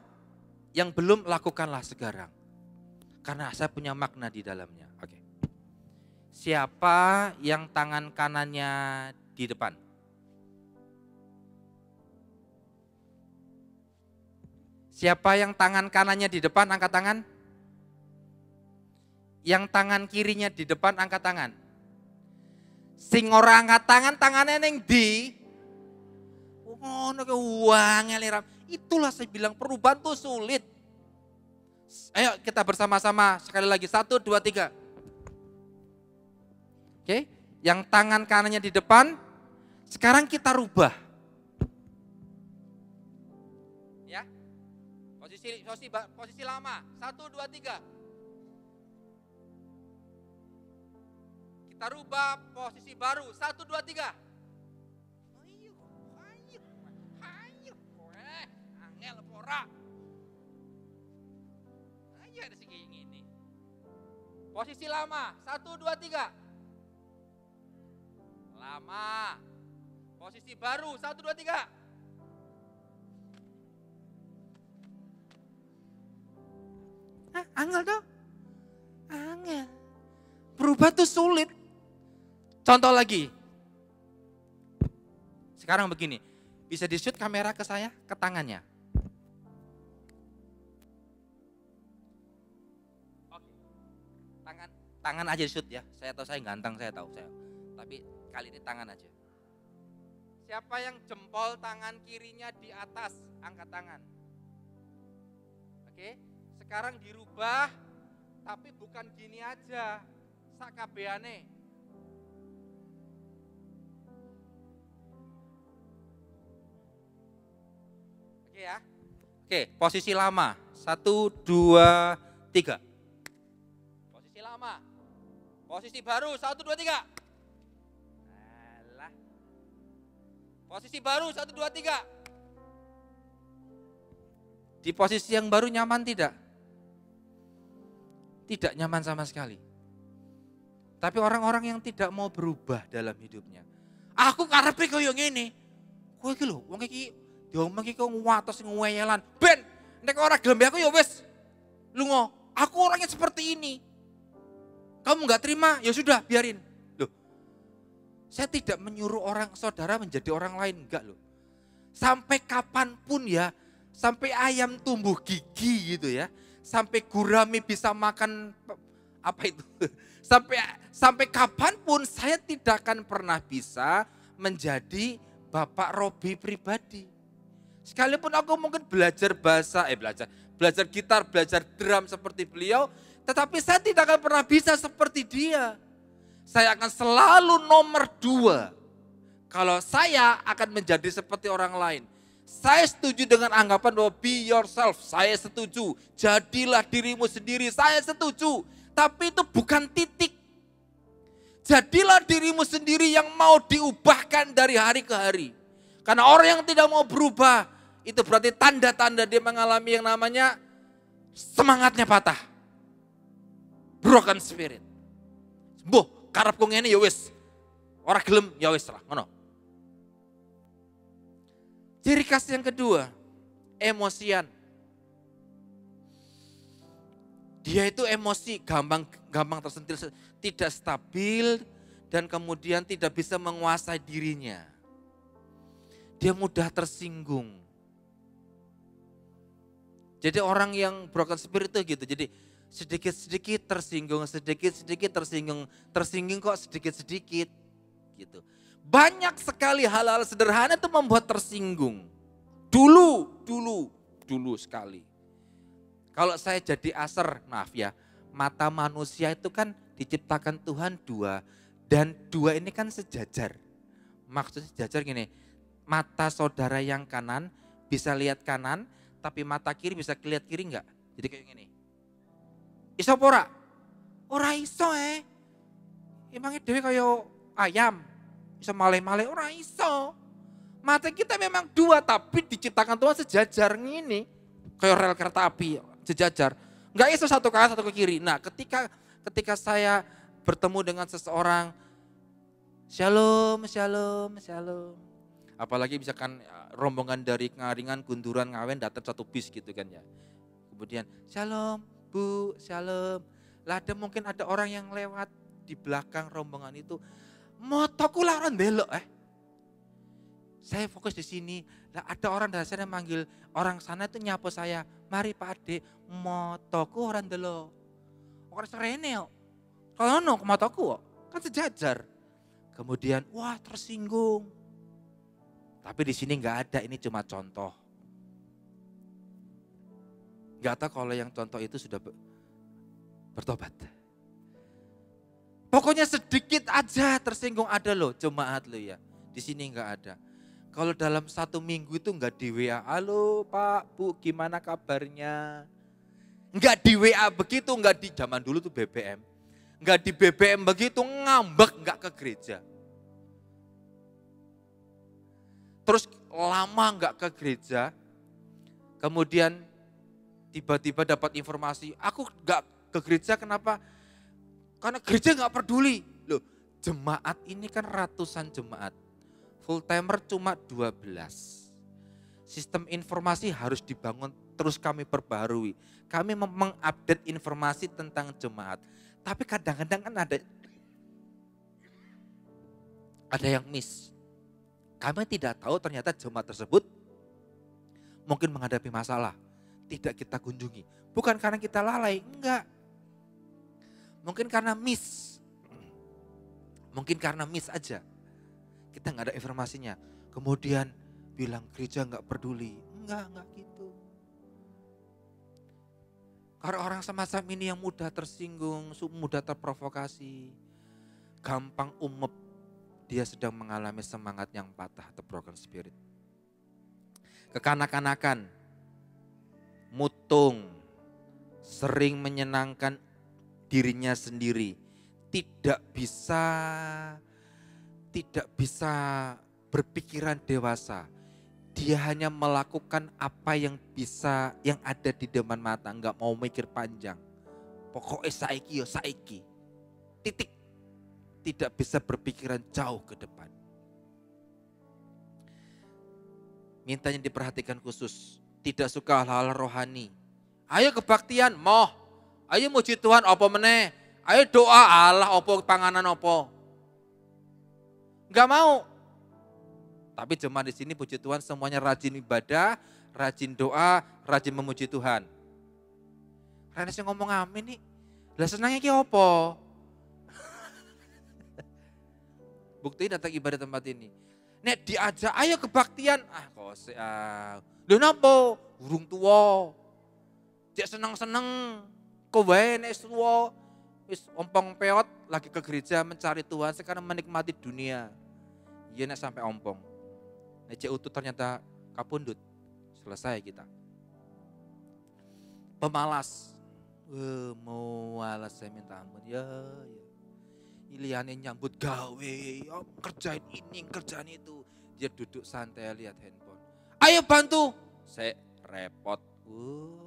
Yang belum, lakukanlah sekarang. Karena saya punya makna di dalamnya. Oke. Siapa yang tangan kanannya di depan? Siapa yang tangan kanannya di depan, angkat tangan. Yang tangan kirinya di depan, angkat tangan. Sing ora angkat tangan, tangannya neng di. Itulah saya bilang perubahan tuh sulit. Ayo kita bersama-sama sekali lagi. 1, 2, 3. Oke, yang tangan kanannya di depan, sekarang kita rubah. Ya, posisi lama. 1, 2, 3. Kita rubah posisi baru. 1, 2, 3. Angel pora. Ayo ada segi ini. Posisi lama. 1, 2, 3. Lama. Posisi baru. 1, 2, 3. Angel dong. Angel. Berubah tuh sulit. Contoh lagi. Sekarang begini. Bisa di-shoot kamera ke saya, ke tangannya. Oke. Tangan aja di-shoot ya. Saya tahu saya ganteng, saya tahu. Tapi kali ini tangan aja. Siapa yang jempol tangan kirinya di atas, angkat tangan. Oke. Sekarang dirubah, tapi bukan gini aja. Sakabeane. Oke ya. Oke, posisi lama. 1, 2, 3. Posisi lama. Posisi baru. 1, 2, 3. Alah. Posisi baru. 1, 2, 3. Di posisi yang baru nyaman tidak? Tidak nyaman sama sekali. Tapi orang-orang yang tidak mau berubah dalam hidupnya. Aku karepe koyo ngene. Kowe iki lho, wong iki diomong iki kok nguwatos ngeweyelan. Ben, nek ora gelem aku ya wis. Lunga, aku orangnya seperti ini. Kamu enggak terima, ya sudah, biarin. Loh. Saya tidak menyuruh orang saudara menjadi orang lain, enggak loh. Sampai kapanpun ya, sampai ayam tumbuh gigi gitu ya. Sampai gurami bisa makan apa itu? Sampai kapanpun saya tidak akan pernah bisa menjadi Bapak Robi pribadi. Sekalipun aku mungkin belajar gitar, belajar drum seperti beliau, tetapi saya tidak akan pernah bisa seperti dia. Saya akan selalu nomor 2. Kalau saya akan menjadi seperti orang lain. Saya setuju dengan anggapan bahwa be yourself, saya setuju. Jadilah dirimu sendiri, saya setuju. Tapi itu bukan titik. Jadilah dirimu sendiri yang mau diubahkan dari hari ke hari. Karena orang yang tidak mau berubah, itu berarti tanda-tanda dia mengalami yang namanya semangatnya patah. Broken spirit. Boh, karepku ngene ya wis. Ora gelem ya wis lah, ngono. Ciri khas yang kedua, emosian. Dia itu emosi, gampang tersentil, tidak stabil dan kemudian tidak bisa menguasai dirinya. Dia mudah tersinggung. Jadi orang yang broken spirit itu gitu, jadi sedikit-sedikit tersinggung, sedikit-sedikit tersinggung, tersinggung kok sedikit-sedikit gitu. Banyak sekali hal-hal sederhana itu membuat tersinggung. Dulu sekali. Kalau saya jadi aser, maaf ya, mata manusia itu kan diciptakan Tuhan 2, dan 2 ini kan sejajar. Maksudnya sejajar gini, mata saudara yang kanan bisa lihat kanan, tapi mata kiri bisa lihat kiri enggak? Jadi kayak gini. Iso apa ora? Ora iso Imangnya dewe kaya ayam, bisa malih-malih ora iso. Mata kita memang dua tapi diciptakan Tuhan sejajar ngene. Kayak rel kereta api sejajar. Enggak iso satu ke kanan satu ke kiri. Nah, ketika saya bertemu dengan seseorang, shalom, shalom, shalom. Apalagi misalkan rombongan dari Ngaringan, Gunduran, Ngawen datang satu bis gitu kan ya. Kemudian shalom Bu, shalom. Lah mungkin ada orang yang lewat di belakang rombongan itu. Motoku laran belok Saya fokus di sini. Lah ada orang dari sana manggil orang sana itu nyapa saya. Mari Pak Ade, motoku orang delok. Orang serene kok. Kalau no motoku kok kan sejajar. Kemudian wah tersinggung. Tapi di sini nggak ada, ini cuma contoh. Nggak tahu kalau yang contoh itu sudah bertobat. Pokoknya sedikit aja tersinggung ada loh jemaat lo ya. Di sini nggak ada. Kalau dalam 1 minggu itu nggak di WA, halo Pak, Bu, gimana kabarnya? Nggak di WA begitu, nggak di zaman dulu tuh BBM. Nggak di BBM begitu ngambek nggak ke gereja. Terus lama nggak ke gereja, kemudian tiba-tiba dapat informasi, aku nggak ke gereja kenapa? Karena gereja nggak peduli. Loh, jemaat ini kan ratusan jemaat, full timer cuma 12. Sistem informasi harus dibangun, terus kami perbaharui. Kami mengupdate informasi tentang jemaat. Tapi kadang-kadang kan ada yang miss. Kami tidak tahu ternyata jemaat tersebut mungkin menghadapi masalah. Tidak kita kunjungi. Bukan karena kita lalai, enggak. Mungkin karena miss. Mungkin karena miss aja. Kita enggak ada informasinya. Kemudian bilang gereja enggak peduli. Enggak gitu. Karena orang semacam ini yang mudah tersinggung, mudah terprovokasi, gampang umep. Dia sedang mengalami semangat yang patah atau broken spirit. Kekanak-kanakan, mutung, sering menyenangkan dirinya sendiri. Tidak bisa berpikiran dewasa. Dia hanya melakukan apa yang ada di depan mata. Enggak mau mikir panjang. Pokoknya saiki yo saiki. Titik. Tidak bisa berpikiran jauh ke depan. Mintanya diperhatikan khusus. Tidak suka hal-hal rohani. Ayo kebaktian, moh. Ayo muji Tuhan, apa meneh. Ayo doa Allah, apa panganan apa. Enggak mau. Tapi jemaat di sini puji Tuhan semuanya rajin ibadah, rajin doa, rajin memuji Tuhan. Karena saya ngomong amin nih. Lah senangnya ki apa? Bukti datang ibadah tempat ini. Nek diajak ayo kebaktian. Kose. Lho napa? Urung tua. Cek seneng-seneng. Kowe nek tua wis ompong peot lagi ke gereja mencari Tuhan, sekarang menikmati dunia. Iya nek sampai ompong. Nek cek utuh ternyata kapundut. Selesai kita. Pemalas. Mau alas saya minta ampun. Ya. Iliane nyambut gawe, kerjain ini, kerjaan itu. Dia duduk santai lihat handphone. Ayo bantu. Saya repot.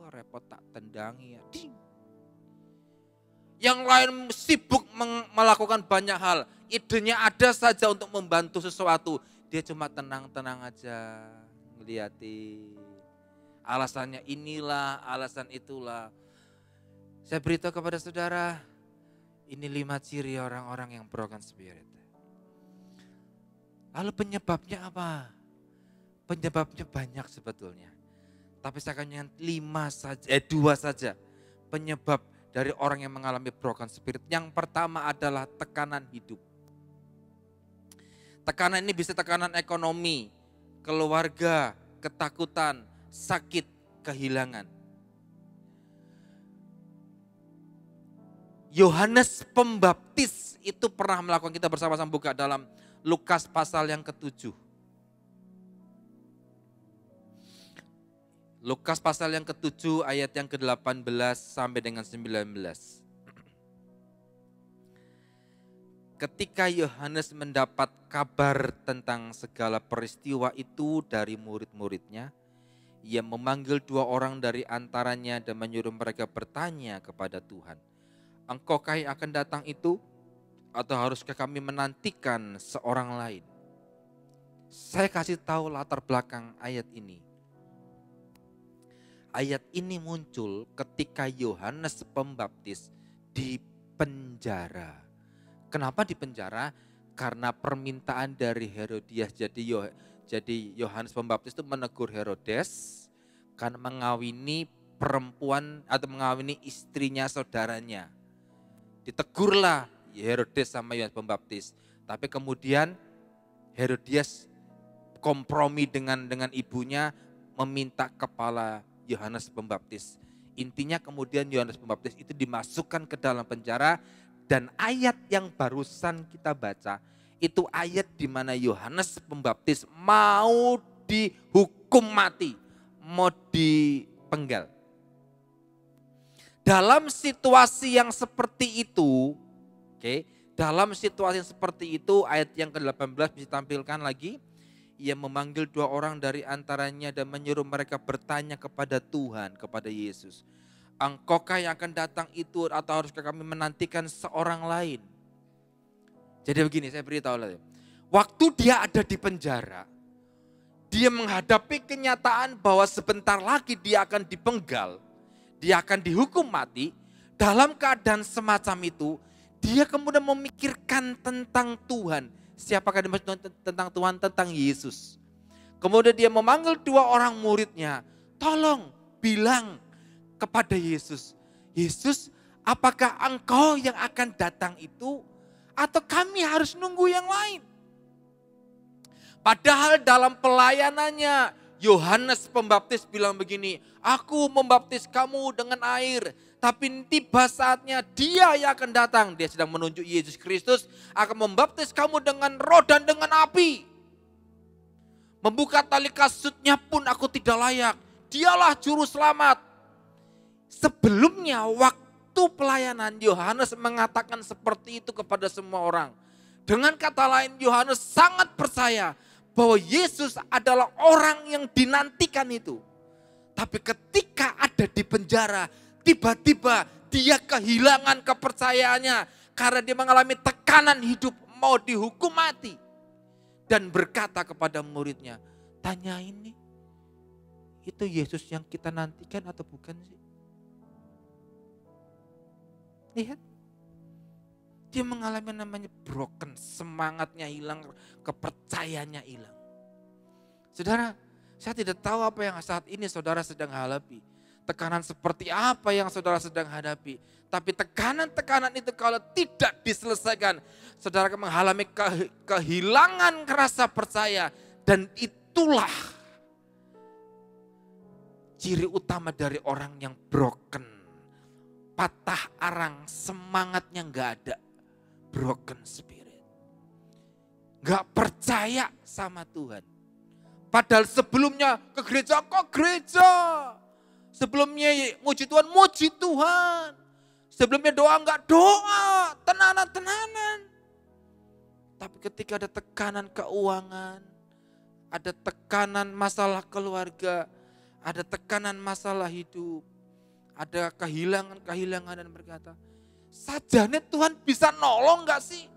Repot tak tendangi ya. Ding. Yang lain sibuk melakukan banyak hal. Idenya ada saja untuk membantu sesuatu. Dia cuma tenang-tenang aja. Ngeliatin. Alasannya inilah, alasan itulah. Saya beritahu kepada saudara, ini 5 ciri orang-orang yang broken spirit. Lalu penyebabnya apa? Penyebabnya banyak sebetulnya. Tapi saya akan 2 saja. Penyebab dari orang yang mengalami broken spirit. Yang pertama adalah tekanan hidup. Tekanan ini bisa tekanan ekonomi, keluarga, ketakutan, sakit, kehilangan. Yohanes Pembaptis itu pernah melakukan, kita bersama-sama buka dalam Lukas pasal yang ke-7. Lukas pasal yang ke-7 ayat yang ke-18 sampai dengan 19. ketika Yohanes mendapat kabar tentang segala peristiwa itu dari murid-muridnya, ia memanggil 2 orang dari antaranya dan menyuruh mereka bertanya kepada Tuhan, "Engkaukah yang akan datang itu? Atau haruskah kami menantikan seorang lain?" Saya kasih tahu latar belakang ayat ini. Ayat ini muncul ketika Yohanes Pembaptis di penjara. Kenapa di penjara? Karena permintaan dari Herodias. Jadi Yohanes Pembaptis itu menegur Herodes karena mengawini perempuan atau mengawini istrinya saudaranya. Ditegurlah Herodes sama Yohanes Pembaptis. Tapi kemudian Herodias kompromi dengan ibunya, meminta kepala Yohanes Pembaptis. Intinya kemudian Yohanes Pembaptis itu dimasukkan ke dalam penjara. Dan ayat yang barusan kita baca, itu ayat di mana Yohanes Pembaptis mau dihukum mati, mau dipenggal. Dalam situasi yang seperti itu, dalam situasi yang seperti itu, ayat yang ke-18 bisa tampilkan lagi. Ia memanggil 2 orang dari antaranya dan menyuruh mereka bertanya kepada Tuhan, kepada Yesus, "Engkaukah yang akan datang itu atau haruskah kami menantikan seorang lain?" Jadi begini, saya beritahu lagi. Waktu dia ada di penjara, dia menghadapi kenyataan bahwa sebentar lagi dia akan dipenggal, dia akan dihukum mati. Dalam keadaan semacam itu, dia kemudian memikirkan tentang Tuhan. Siapakah dimaksud tentang Tuhan? Tentang Yesus. Kemudian dia memanggil 2 orang muridnya, "Tolong bilang kepada Yesus, Yesus, apakah engkau yang akan datang itu atau kami harus nunggu yang lain?" Padahal dalam pelayanannya Yohanes Pembaptis bilang begini, "Aku membaptis kamu dengan air, tapi tiba saatnya Dia yang akan datang." Dia sedang menunjuk Yesus Kristus, "Akan membaptis kamu dengan roh dan dengan api. Membuka tali kasutnya pun aku tidak layak. Dialah juru selamat." Sebelumnya waktu pelayanan Yohanes mengatakan seperti itu kepada semua orang. Dengan kata lain, Yohanes sangat percaya bahwa Yesus adalah orang yang dinantikan itu. Tapi ketika ada di penjara, tiba-tiba dia kehilangan kepercayaannya karena dia mengalami tekanan hidup, mau dihukum mati. Dan berkata kepada muridnya, "Tanya ini, itu Yesus yang kita nantikan atau bukan sih?" Lihat, dia mengalami namanya broken, semangatnya hilang, kepercayaannya hilang. Saudara, saya tidak tahu apa yang saat ini saudara sedang hadapi. Tekanan seperti apa yang saudara sedang hadapi. Tapi tekanan-tekanan itu kalau tidak diselesaikan, saudara akan mengalami kehilangan rasa percaya. Dan itulah ciri utama dari orang yang broken. Patah arang, semangatnya gak ada. Broken spirit. Gak percaya sama Tuhan. Padahal sebelumnya ke gereja, kok gereja. Sebelumnya muji Tuhan, muji Tuhan. Sebelumnya doa enggak doa, tenanan. Tapi ketika ada tekanan keuangan, ada tekanan masalah keluarga, ada tekanan masalah hidup, ada kehilangan dan berkata, "Sajane Tuhan bisa nolong enggak sih?"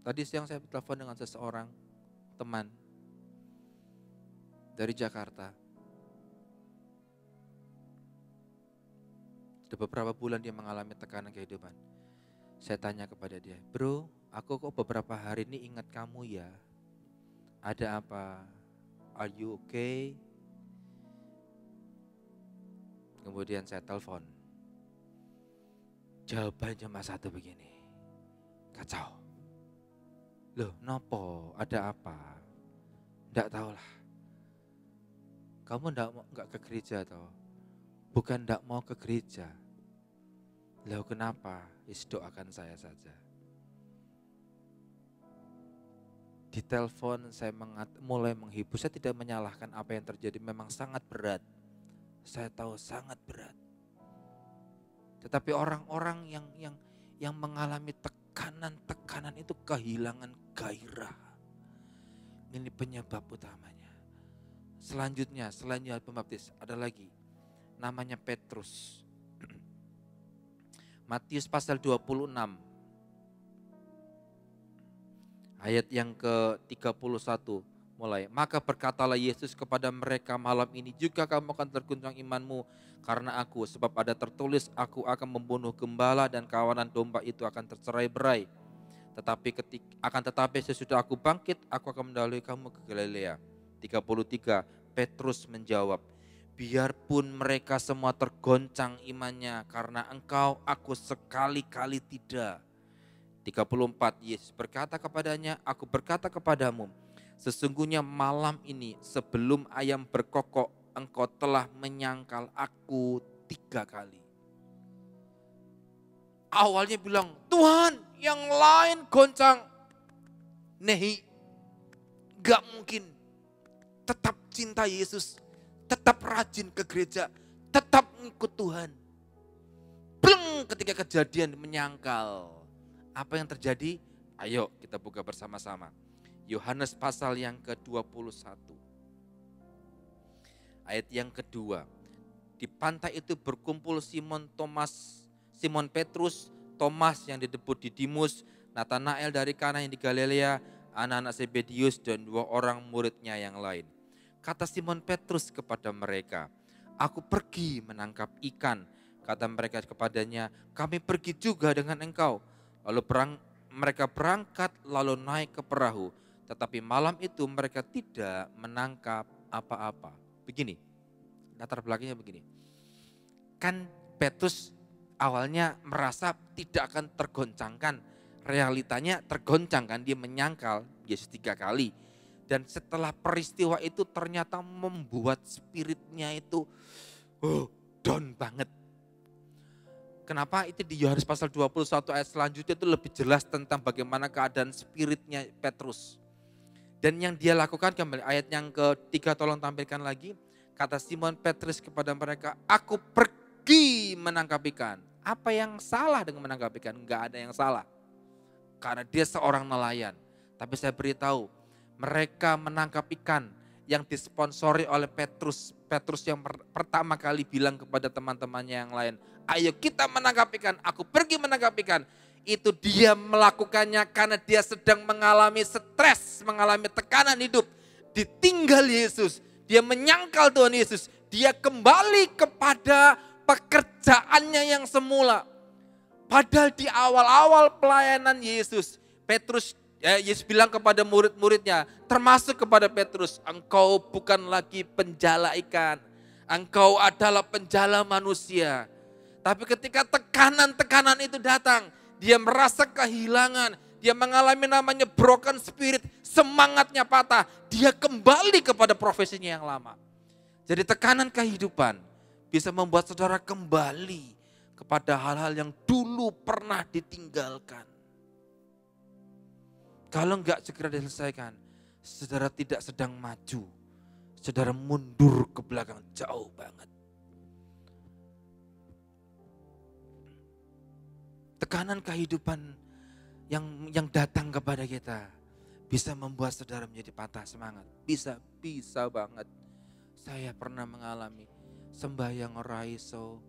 Tadi siang saya telepon dengan seseorang teman dari Jakarta. Sudah beberapa bulan dia mengalami tekanan kehidupan. Saya tanya kepada dia, "Bro, aku kok beberapa hari ini ingat kamu ya. Ada apa? Are you okay?" Kemudian saya telepon. Jawabannya cuma satu begini, "Kacau." "Loh, nopo? Ada apa?" "Nggak tahu lah." "Kamu nggak ke gereja toh?" "Bukan nggak mau ke gereja." "Loh, kenapa?" "Doakan saya saja." Di telepon saya mulai menghibur. Saya tidak menyalahkan apa yang terjadi, memang sangat berat. Saya tahu sangat berat. Tetapi orang-orang yang mengalami tekanan itu kehilangan gairah. Ini penyebab utamanya. Selanjutnya selain Yohanes Pembaptis ada lagi namanya Petrus. Matius pasal 26 ayat yang ke-31 mulai. Maka berkatalah Yesus kepada mereka, malam ini juga kamu akan terguncang imanmu karena aku. Sebab ada tertulis, aku akan membunuh gembala dan kawanan domba itu akan tercerai-berai. Tetapi sesudah aku bangkit, aku akan mendahului kamu ke Galilea. 33, Petrus menjawab, biarpun mereka semua tergoncang imannya karena engkau, aku sekali-kali tidak. 34, Yesus berkata kepadanya, aku berkata kepadamu, sesungguhnya malam ini sebelum ayam berkokok, engkau telah menyangkal aku 3 kali. Awalnya bilang, Tuhan yang lain goncang. Nehi, gak mungkin. Tetap cinta Yesus, tetap rajin ke gereja, tetap ngikut Tuhan. Bleng, ketika kejadian menyangkal. Apa yang terjadi? Ayo kita buka bersama-sama. Yohanes pasal yang ke-21. Ayat yang kedua. Di pantai itu berkumpul Simon Petrus, Thomas yang disebut Didimus, Natanael dari Kana yang di Galilea, anak-anak Zebedius dan 2 orang muridnya yang lain. Kata Simon Petrus kepada mereka, aku pergi menangkap ikan. Kata mereka kepadanya, kami pergi juga dengan engkau. Lalu mereka berangkat lalu naik ke perahu. Tetapi malam itu mereka tidak menangkap apa-apa. Begini, latar belakangnya begini. Kan Petrus awalnya merasa tidak akan tergoncangkan. Realitanya tergoncangkan, dia menyangkal Yesus 3 kali. Dan setelah peristiwa itu ternyata membuat spiritnya itu down banget. Kenapa? Itu di Yohanes pasal 21 ayat selanjutnya itu lebih jelas tentang bagaimana keadaan spiritnya Petrus. Dan yang dia lakukan kembali ayat yang ke-3 tolong tampilkan lagi. Kata Simon Petrus kepada mereka, aku pergi menangkap ikan. Apa yang salah dengan menangkap ikan? Enggak ada yang salah. Karena dia seorang nelayan. Tapi saya beritahu, mereka menangkap ikan yang disponsori oleh Petrus. Petrus yang pertama kali bilang kepada teman-temannya yang lain, ayo kita menangkap ikan, aku pergi menangkap ikan. Itu dia melakukannya karena dia sedang mengalami stres, mengalami tekanan hidup. Ditinggal Yesus, dia menyangkal Tuhan Yesus. Dia kembali kepada pekerjaannya yang semula. Padahal di awal-awal pelayanan Yesus, Yesus bilang kepada murid-muridnya, termasuk kepada Petrus, engkau bukan lagi penjala ikan, engkau adalah penjala manusia. Tapi ketika tekanan-tekanan itu datang, dia merasa kehilangan, dia mengalami namanya broken spirit, semangatnya patah, dia kembali kepada profesinya yang lama. Jadi tekanan kehidupan bisa membuat saudara kembali kepada hal-hal yang dulu pernah ditinggalkan. Kalau enggak segera diselesaikan, saudara tidak sedang maju, saudara mundur ke belakang jauh banget. Tekanan kehidupan yang datang kepada kita bisa membuat saudara menjadi patah semangat. Bisa banget. Saya pernah mengalami sembahyang ora iso,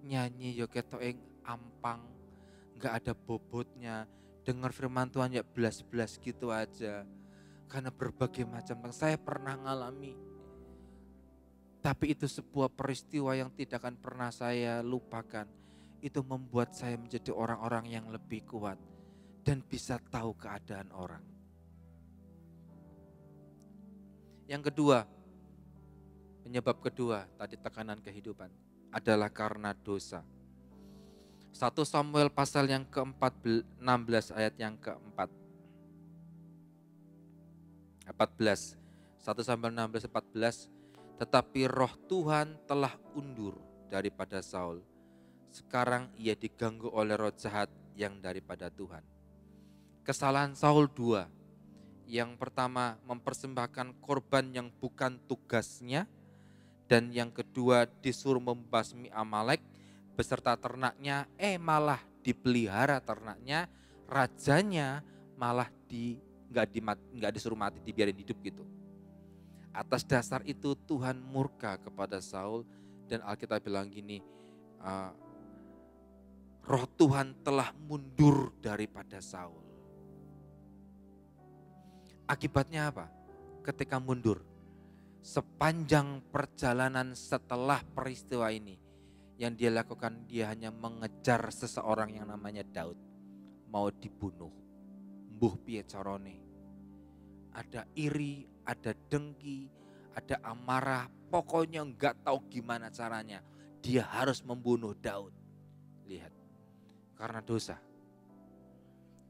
nyanyi yo ketoke ampang, enggak ada bobotnya. Dengar firman Tuhan ya belas-belas gitu aja. Karena berbagai macam saya pernah ngalami. Tapi itu sebuah peristiwa yang tidak akan pernah saya lupakan. Itu membuat saya menjadi orang-orang yang lebih kuat. Dan bisa tahu keadaan orang. Yang kedua, penyebab kedua tadi tekanan kehidupan adalah karena dosa. 1 Samuel pasal yang ke-16 ayat yang ke-4. 14. 1 Samuel 16, 14. Tetapi roh Tuhan telah undur daripada Saul. Sekarang ia diganggu oleh roh jahat yang daripada Tuhan. Kesalahan Saul 2. Yang pertama mempersembahkan korban yang bukan tugasnya. Dan yang kedua disuruh membasmi Amalek beserta ternaknya, malah dipelihara ternaknya, rajanya malah nggak disuruh mati, dibiarin hidup gitu. Atas dasar itu Tuhan murka kepada Saul, dan Alkitab bilang gini, roh Tuhan telah mundur daripada Saul. Akibatnya apa? Ketika mundur, sepanjang perjalanan setelah peristiwa ini, yang dia lakukan, dia hanya mengejar seseorang yang namanya Daud. Mau dibunuh. Mbuh piye carane. Ada iri, ada dengki, ada amarah. Pokoknya enggak tahu gimana caranya. Dia harus membunuh Daud. Lihat. Karena dosa.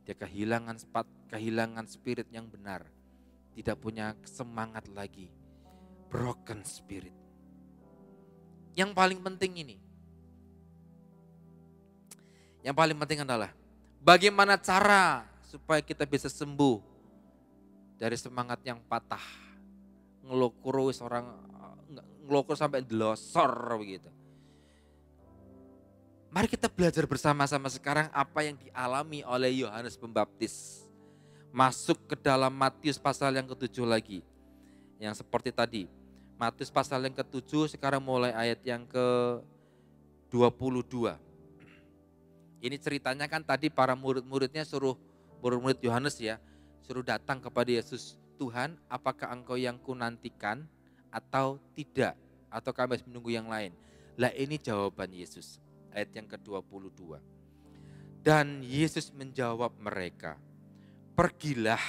Dia kehilangan spirit yang benar. Tidak punya semangat lagi. Broken spirit. Yang paling penting ini. Yang paling penting adalah bagaimana cara supaya kita bisa sembuh dari semangat yang patah. Ngelokur sampai delosor begitu. Mari kita belajar bersama-sama sekarang apa yang dialami oleh Yohanes Pembaptis. Masuk ke dalam Matius pasal yang ke-7 lagi. Yang seperti tadi. Matius pasal yang ke-7 sekarang mulai ayat yang ke-22. Ini ceritanya kan tadi para murid-muridnya murid Yohanes ya, suruh datang kepada Yesus. Tuhan, apakah engkau yang kunantikan atau tidak? Atau kami harus menunggu yang lain? Lah ini jawaban Yesus. Ayat yang ke-22. Dan Yesus menjawab mereka, pergilah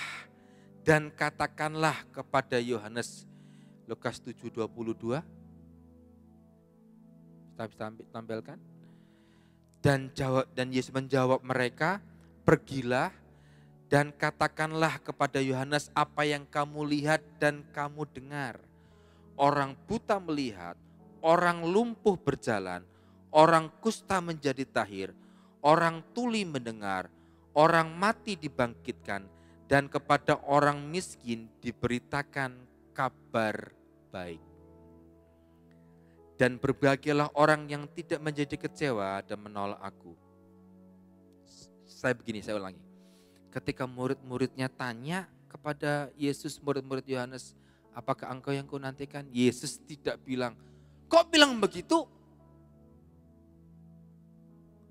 dan katakanlah kepada Yohanes. Lukas 7:22. Kita bisa tampilkan. Dan Yesus menjawab mereka, pergilah dan katakanlah kepada Yohanes apa yang kamu lihat dan kamu dengar. Orang buta melihat, orang lumpuh berjalan, orang kusta menjadi tahir, orang tuli mendengar, orang mati dibangkitkan, dan kepada orang miskin diberitakan kabar baik. Dan berbahagialah orang yang tidak menjadi kecewa dan menolak aku. Saya ulangi. Ketika murid-muridnya tanya kepada Yesus, murid-murid Yohanes, apakah engkau yang kunantikan? Yesus tidak bilang, kok bilang begitu?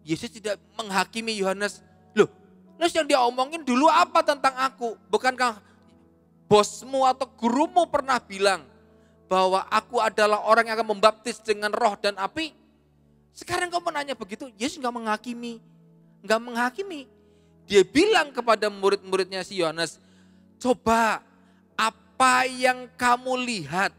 Yesus tidak menghakimi Yohanes. Loh, terus yang dia omongin dulu apa tentang aku? Bukankah bosmu atau gurumu pernah bilang bahwa aku adalah orang yang akan membaptis dengan roh dan api? Sekarang kau menanya begitu? Yesus enggak menghakimi. Dia bilang kepada murid-muridnya si Yohanes, coba apa yang kamu lihat,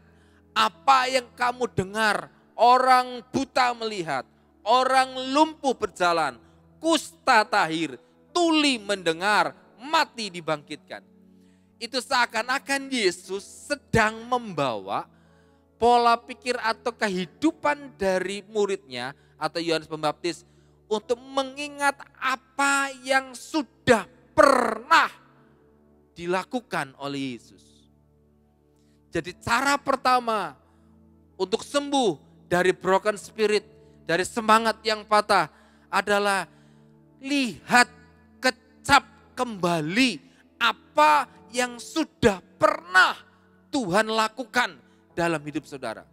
apa yang kamu dengar, orang buta melihat, orang lumpuh berjalan, kusta tahir, tuli mendengar, mati dibangkitkan. Itu seakan-akan Yesus sedang membawa pola pikir atau kehidupan dari muridnya atau Yohanes Pembaptis untuk mengingat apa yang sudah pernah dilakukan oleh Yesus. Jadi cara pertama untuk sembuh dari broken spirit, dari semangat yang patah adalah lihat, kecap kembali apa yang sudah pernah Tuhan lakukan dalam hidup saudara.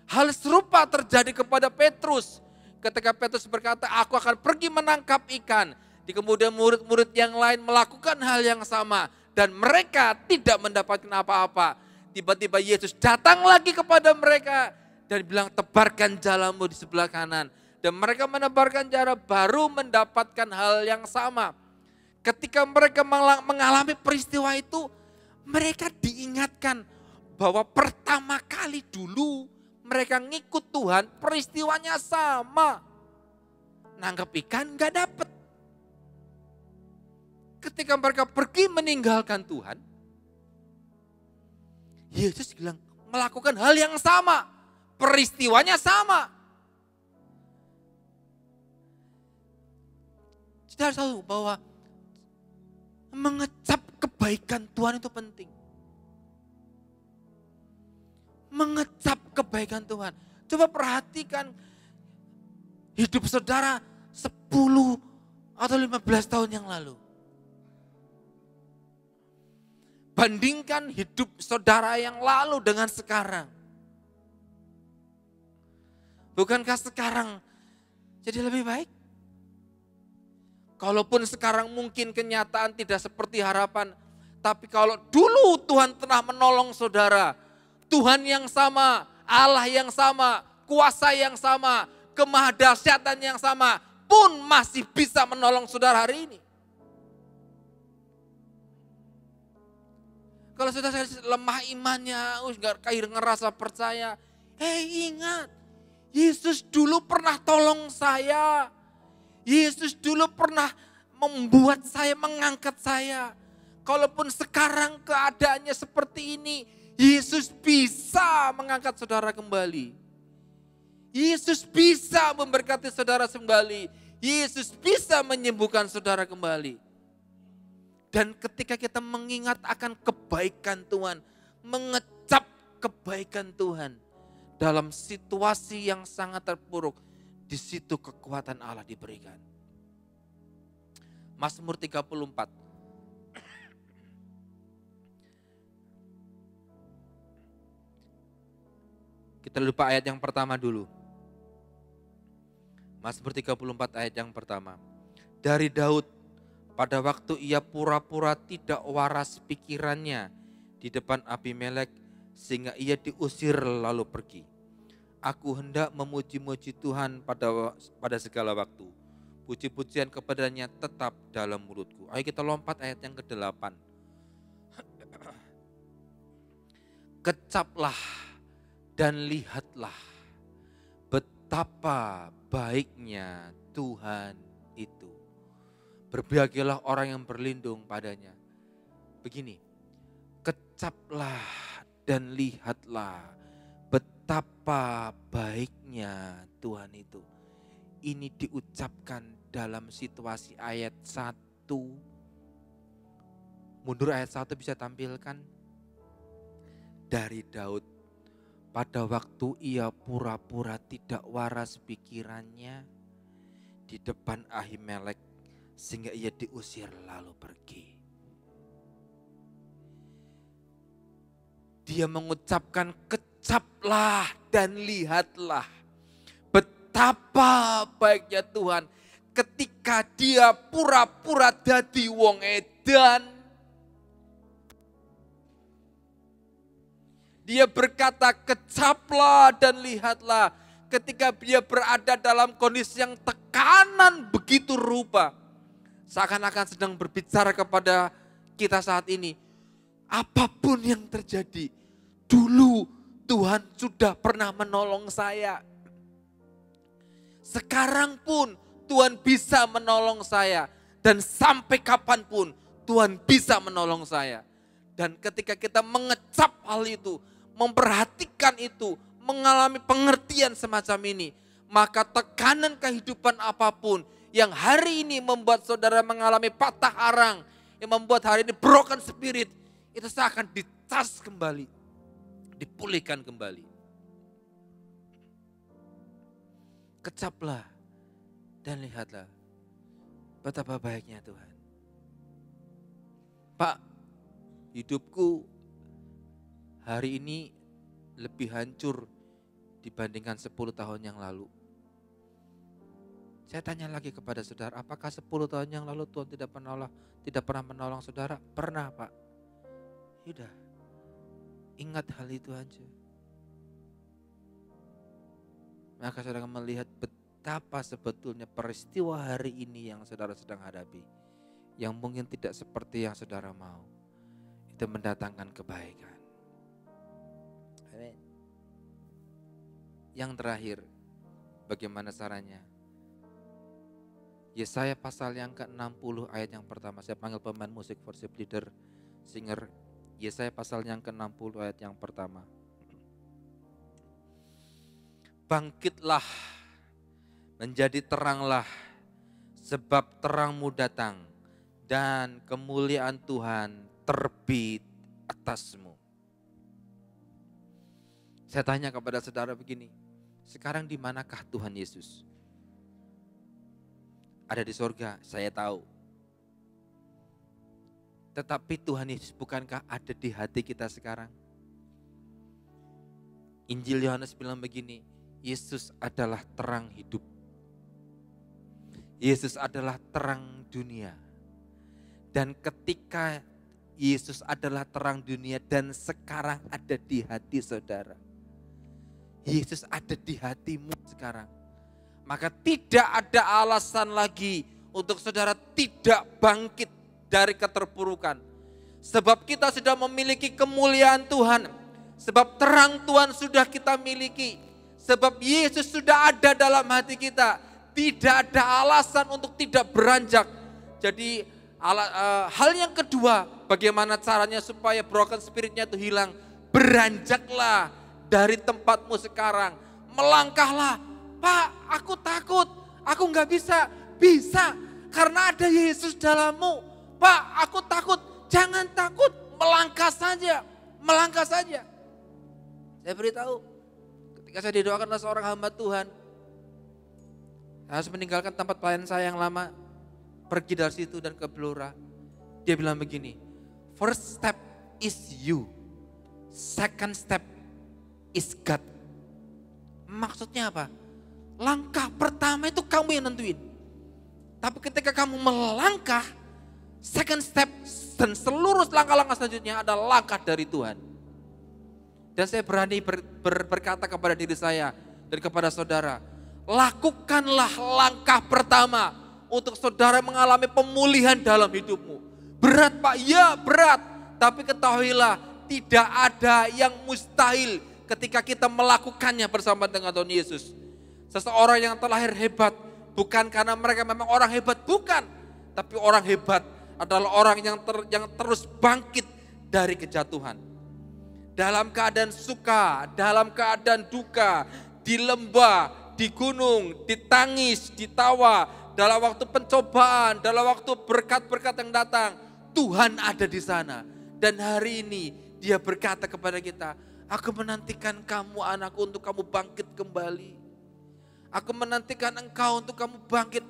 Hal serupa terjadi kepada Petrus. Ketika Petrus berkata, aku akan pergi menangkap ikan. Di kemudian murid-murid yang lain melakukan hal yang sama. Dan mereka tidak mendapatkan apa-apa. Tiba-tiba Yesus datang lagi kepada mereka. Dan bilang, tebarkan jalamu di sebelah kanan. Dan mereka menebarkan jala baru mendapatkan hal yang sama. Ketika mereka mengalami peristiwa itu, mereka diingatkan bahwa pertama kali dulu mereka ngikut Tuhan, peristiwanya sama. Nangkep ikan gak dapet. Ketika mereka pergi meninggalkan Tuhan, Yesus bilang melakukan hal yang sama. Peristiwanya sama. Kita harus tahu bahwa mengecap kebaikan Tuhan itu penting. Mengecap kebaikan kebaikan Tuhan. Coba perhatikan hidup saudara 10 atau 15 tahun yang lalu. Bandingkan hidup saudara yang lalu dengan sekarang. Bukankah sekarang jadi lebih baik? Kalaupun sekarang mungkin kenyataan tidak seperti harapan, tapi kalau dulu Tuhan telah menolong saudara, Tuhan yang sama, Allah yang sama, kuasa yang sama, kemahadahsyatan yang sama, pun masih bisa menolong saudara hari ini. Kalau saudara lemah imannya, gak ngerasa percaya, ingat, Yesus dulu pernah tolong saya. Yesus dulu pernah membuat saya, mengangkat saya. Kalaupun sekarang keadaannya seperti ini, Yesus bisa mengangkat saudara kembali. Yesus bisa memberkati saudara kembali. Yesus bisa menyembuhkan saudara kembali. Dan ketika kita mengingat akan kebaikan Tuhan, mengecap kebaikan Tuhan dalam situasi yang sangat terpuruk, di situ kekuatan Allah diberikan. Mazmur 34. Kita lupa ayat yang pertama dulu. Mazmur 34 ayat yang pertama. Dari Daud, pada waktu ia pura-pura tidak waras pikirannya di depan Abimelek, sehingga ia diusir lalu pergi. Aku hendak memuji-muji Tuhan pada segala waktu. Puji-pujian kepadanya tetap dalam mulutku. Ayo kita lompat ayat yang ke-8. Kecaplah dan lihatlah betapa baiknya Tuhan itu. Berbahagialah orang yang berlindung padanya. Begini, kecaplah dan lihatlah betapa baiknya Tuhan itu. Ini diucapkan dalam situasi ayat 1. Mundur ayat 1 bisa tampilkan. Dari Daud, pada waktu ia pura-pura tidak waras pikirannya di depan Ahimelek, sehingga ia diusir lalu pergi. Dia mengucapkan kecaplah dan lihatlah betapa baiknya Tuhan ketika dia pura-pura dadi wong edan. Dia berkata kecaplah dan lihatlah ketika dia berada dalam kondisi yang tekanan begitu rupa. Seakan-akan sedang berbicara kepada kita saat ini. Apapun yang terjadi, dulu Tuhan sudah pernah menolong saya. Sekarang pun Tuhan bisa menolong saya. Dan sampai kapanpun Tuhan bisa menolong saya. Dan ketika kita mengecap hal itu, memperhatikan itu, mengalami pengertian semacam ini, maka tekanan kehidupan apapun yang hari ini membuat saudara mengalami patah arang, yang membuat hari ini broken spirit, itu seakan dicas kembali, dipulihkan kembali. Kecaplah dan lihatlah betapa baiknya Tuhan. Pak, hidupku hari ini lebih hancur dibandingkan 10 tahun yang lalu. Saya tanya lagi kepada saudara, apakah 10 tahun yang lalu Tuhan tidak pernah menolong saudara? Pernah, Pak. Yaudah, ingat hal itu aja. Maka saudara melihat betapa sebetulnya peristiwa hari ini yang saudara sedang hadapi, yang mungkin tidak seperti yang saudara mau, itu mendatangkan kebaikan. Amin. Yang terakhir, bagaimana caranya? Yesaya pasal yang ke-60 ayat yang pertama. Saya panggil pemain musik worship leader, singer. Yesaya pasal yang ke-60 ayat yang pertama. Bangkitlah, menjadi teranglah, sebab terangmu datang dan kemuliaan Tuhan terbit atasmu. Saya tanya kepada saudara begini, sekarang di manakah Tuhan Yesus? Ada di sorga, saya tahu. Tetapi Tuhan Yesus bukankah ada di hati kita sekarang? Injil Yohanes bilang begini, Yesus adalah terang hidup. Yesus adalah terang dunia. Dan ketika Yesus adalah terang dunia dan sekarang ada di hati saudara, Yesus ada di hatimu sekarang, maka tidak ada alasan lagi untuk saudara tidak bangkit dari keterpurukan. Sebab kita sudah memiliki kemuliaan Tuhan, sebab terang Tuhan sudah kita miliki, sebab Yesus sudah ada dalam hati kita. Tidak ada alasan untuk tidak beranjak. Jadi hal yang kedua, bagaimana caranya supaya broken spiritnya itu hilang? Beranjaklah dari tempatmu sekarang. Melangkahlah. Pak, aku takut. Aku nggak bisa. Bisa, karena ada Yesus dalammu. Pak, aku takut. Jangan takut. Melangkah saja. Melangkah saja. Saya beritahu, ketika saya didoakan oleh seorang hamba Tuhan, saya harus meninggalkan tempat pelayanan saya yang lama, pergi dari situ dan ke Blora. Dia bilang begini, first step is you, second step is God. Maksudnya apa? Langkah pertama itu kamu yang nentuin. Tapi ketika kamu melangkah, second step dan seluruh langkah-langkah selanjutnya adalah langkah dari Tuhan. Dan saya berani berkata kepada diri saya dan kepada saudara, lakukanlah langkah pertama untuk saudara mengalami pemulihan dalam hidupmu. Berat Pak, ya berat. Tapi ketahuilah tidak ada yang mustahil ketika kita melakukannya bersama dengan Tuhan Yesus. Seseorang yang terlahir hebat bukan karena mereka memang orang hebat, bukan. Tapi orang hebat adalah orang yang terus bangkit dari kejatuhan. Dalam keadaan suka, dalam keadaan duka, di lembah, di gunung, ditangis, ditawa, dalam waktu pencobaan, dalam waktu berkat-berkat yang datang, Tuhan ada di sana. Dan hari ini Dia berkata kepada kita, aku menantikan kamu anakku untuk kamu bangkit kembali. Aku menantikan engkau untuk kamu bangkit,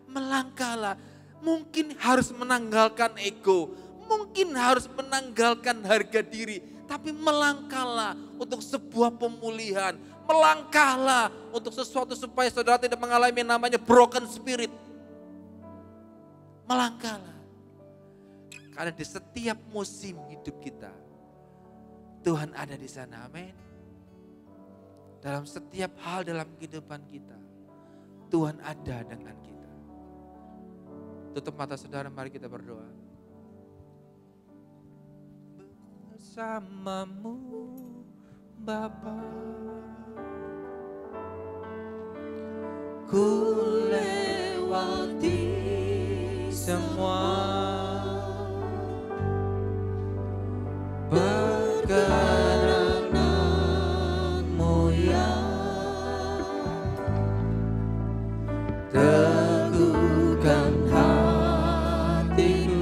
melangkahlah. Mungkin harus menanggalkan ego, mungkin harus menanggalkan harga diri, tapi melangkahlah untuk sebuah pemulihan. Melangkahlah untuk sesuatu supaya saudara tidak mengalami namanya broken spirit. Melangkahlah. Karena di setiap musim hidup kita, Tuhan ada di sana, amin. Dalam setiap hal dalam kehidupan kita, Tuhan ada dengan kita. Tutup mata saudara, mari kita berdoa. Bersamamu Bapa, ku lewati semua perkenanan-Mu yang teguhkan hatiku.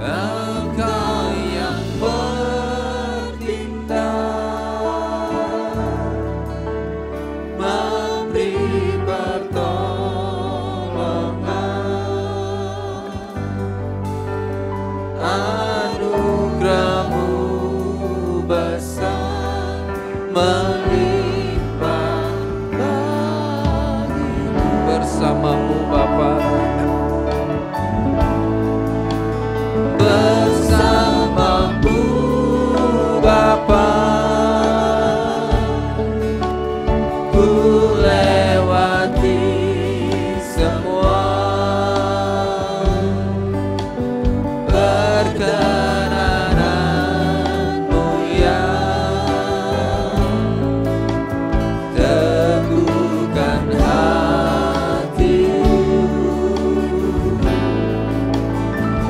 Engkau yang bertindak, memberi pertolongan, anugerah-Mu besar melimpah bagiku. Bersama-Mu Bapa, bersama-Mu Bapa, ku lewati semua perkenanan-Mu yang teguhkan hatiku.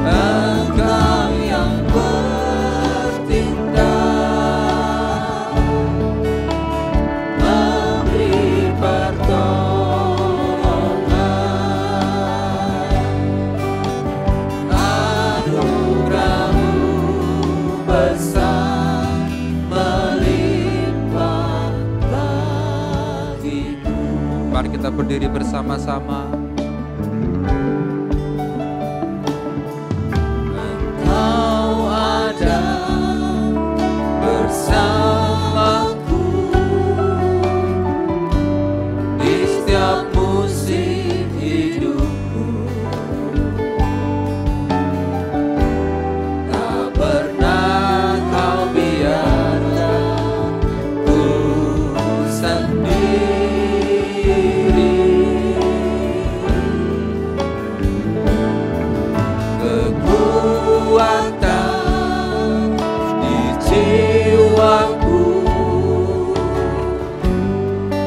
Engkau yang bertindak, kita berdiri bersama-sama. Engkau ada bersamaku di setiap musim hidupku. Tak pernah kau biarkan ku sendiri. Kekuatan di jiwaku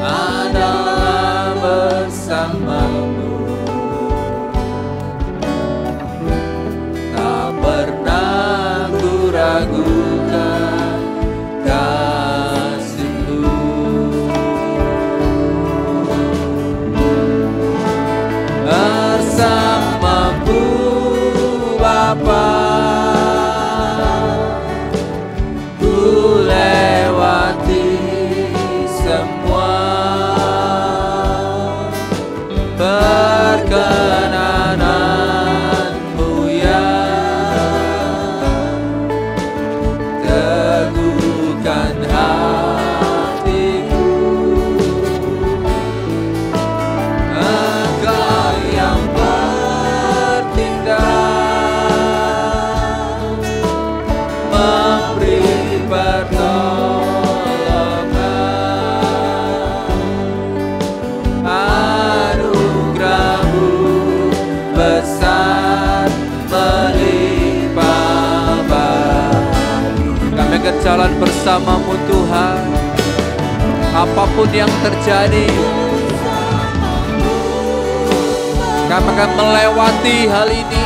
adalah bersamamu. Tak pernah ku ragukan kasih-Mu. Bersama-Mu Bapa, ku lewati semua perkenanan-Mu yang teguhkan hatiku. Engkau yang bertindak, memberi pertolongan. Anugerah-Mu besar melimpah bagi. Kami akan jalan bersama-Mu Tuhan. Apapun yang terjadi, kami akan melewati hal ini.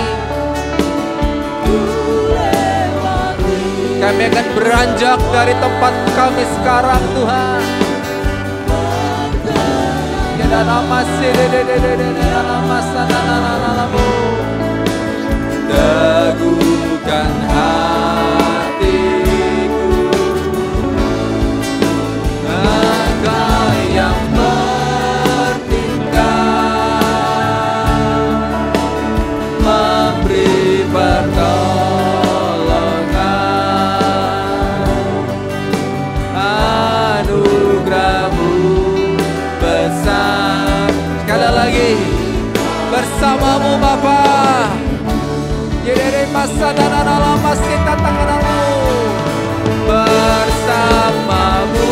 Kami akan beranjak dari tempat kami sekarang Tuhan. Ya dalam masih teguhkan hatiku. Engkau yang bertindak, memberi pertolongan. Anugerah-Mu besar. Sekali lagi, bersama-Mu Bapa. Jadi masa dan alam masih tantangan-Mu. Bersama-Mu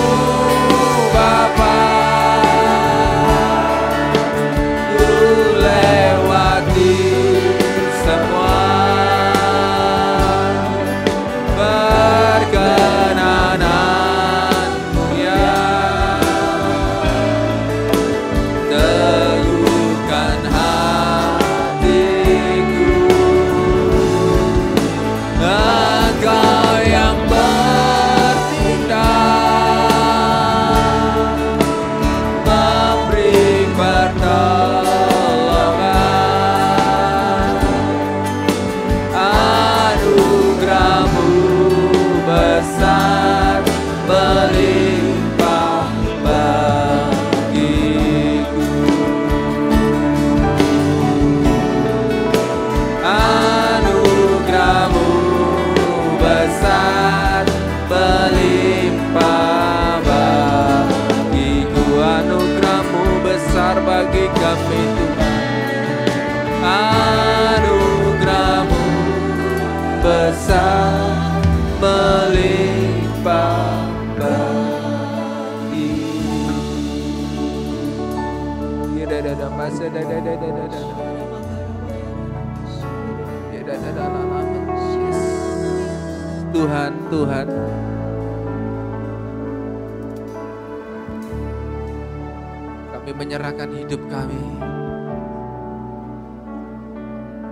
Bapa, ku lewati semua perkenanan-Mu yang teguhkan hatiku. Engkau yang bertindak, memberi pertolongan. Anugerah-Mu besar melimpah bagiku. Anugerah-Mu besar melimpah bagiku. Anugerah-Mu besar bagi kami Tuhan. Anugerah-Mu besar melimpah bagiku. Tuhan, Tuhan, kami menyerahkan hidup kami.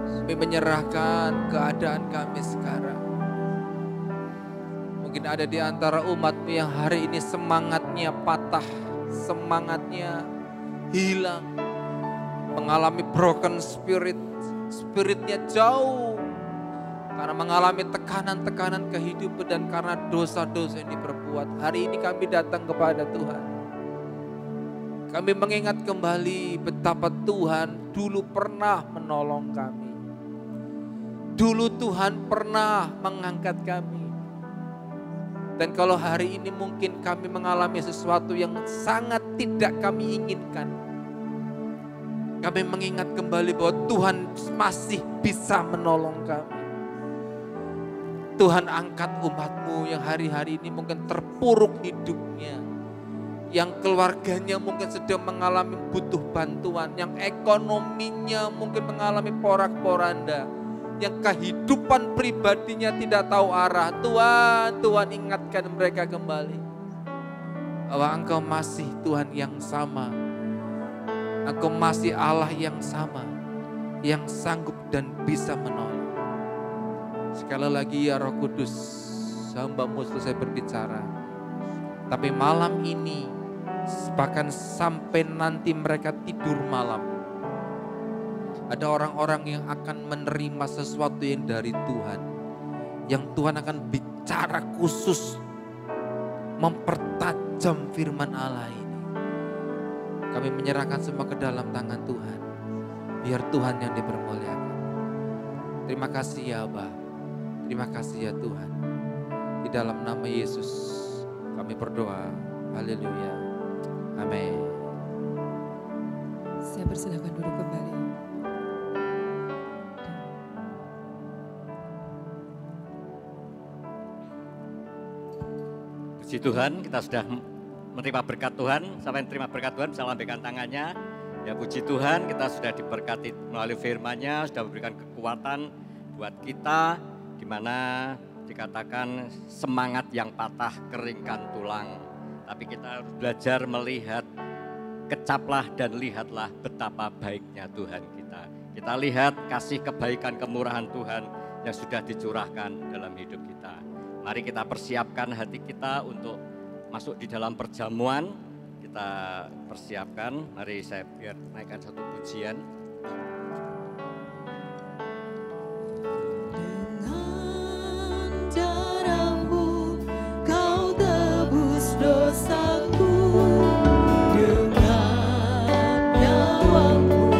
Kami menyerahkan keadaan kami sekarang. Mungkin ada di antara umat-Mu yang hari ini semangatnya patah, semangatnya hilang, mengalami broken spirit, spiritnya jauh, karena mengalami tekanan-tekanan kehidupan dan karena dosa-dosa yang diperbuat. Hari ini kami datang kepada Tuhan. Kami mengingat kembali betapa Tuhan dulu pernah menolong kami. Dulu Tuhan pernah mengangkat kami. Dan kalau hari ini mungkin kami mengalami sesuatu yang sangat tidak kami inginkan, kami mengingat kembali bahwa Tuhan masih bisa menolong kami. Tuhan angkat umat-Mu yang hari-hari ini mungkin terpuruk hidupnya, yang keluarganya mungkin sedang mengalami butuh bantuan, yang ekonominya mungkin mengalami porak-poranda, yang kehidupan pribadinya tidak tahu arah. Tuhan ingatkan mereka kembali bahwa Engkau masih Tuhan yang sama. Engkau masih Allah yang sama, yang sanggup dan bisa menolong. Sekali lagi ya Roh Kudus, hamba-Mu selesai berbicara. Tapi malam ini, bahkan sampai nanti mereka tidur malam, ada orang-orang yang akan menerima sesuatu yang dari Tuhan. Yang Tuhan akan bicara khusus, mempertajam firman Allah ini. Kami menyerahkan semua ke dalam tangan Tuhan. Biar Tuhan yang dipermuliakan. Terima kasih ya Abah. Terima kasih ya Tuhan. Di dalam nama Yesus kami berdoa. Haleluya. Amin.
Saya persilakan duduk kembali.
Puji Tuhan, kita sudah menerima berkat Tuhan. Sampai terima berkat Tuhan bisa lambaikan tangannya. Ya puji Tuhan, kita sudah diberkati melalui firman-Nya, sudah memberikan kekuatan buat kita, di mana dikatakan semangat yang patah keringkan tulang. Tapi kita harus belajar melihat, kecaplah dan lihatlah betapa baiknya Tuhan kita. Kita lihat kasih kebaikan kemurahan Tuhan yang sudah dicurahkan dalam hidup kita. Mari kita persiapkan hati kita untuk masuk di dalam perjamuan. Kita persiapkan, mari saya biar naikkan satu pujian.
Darah-Mu Kau tebus dosaku, dengan nyawa-Mu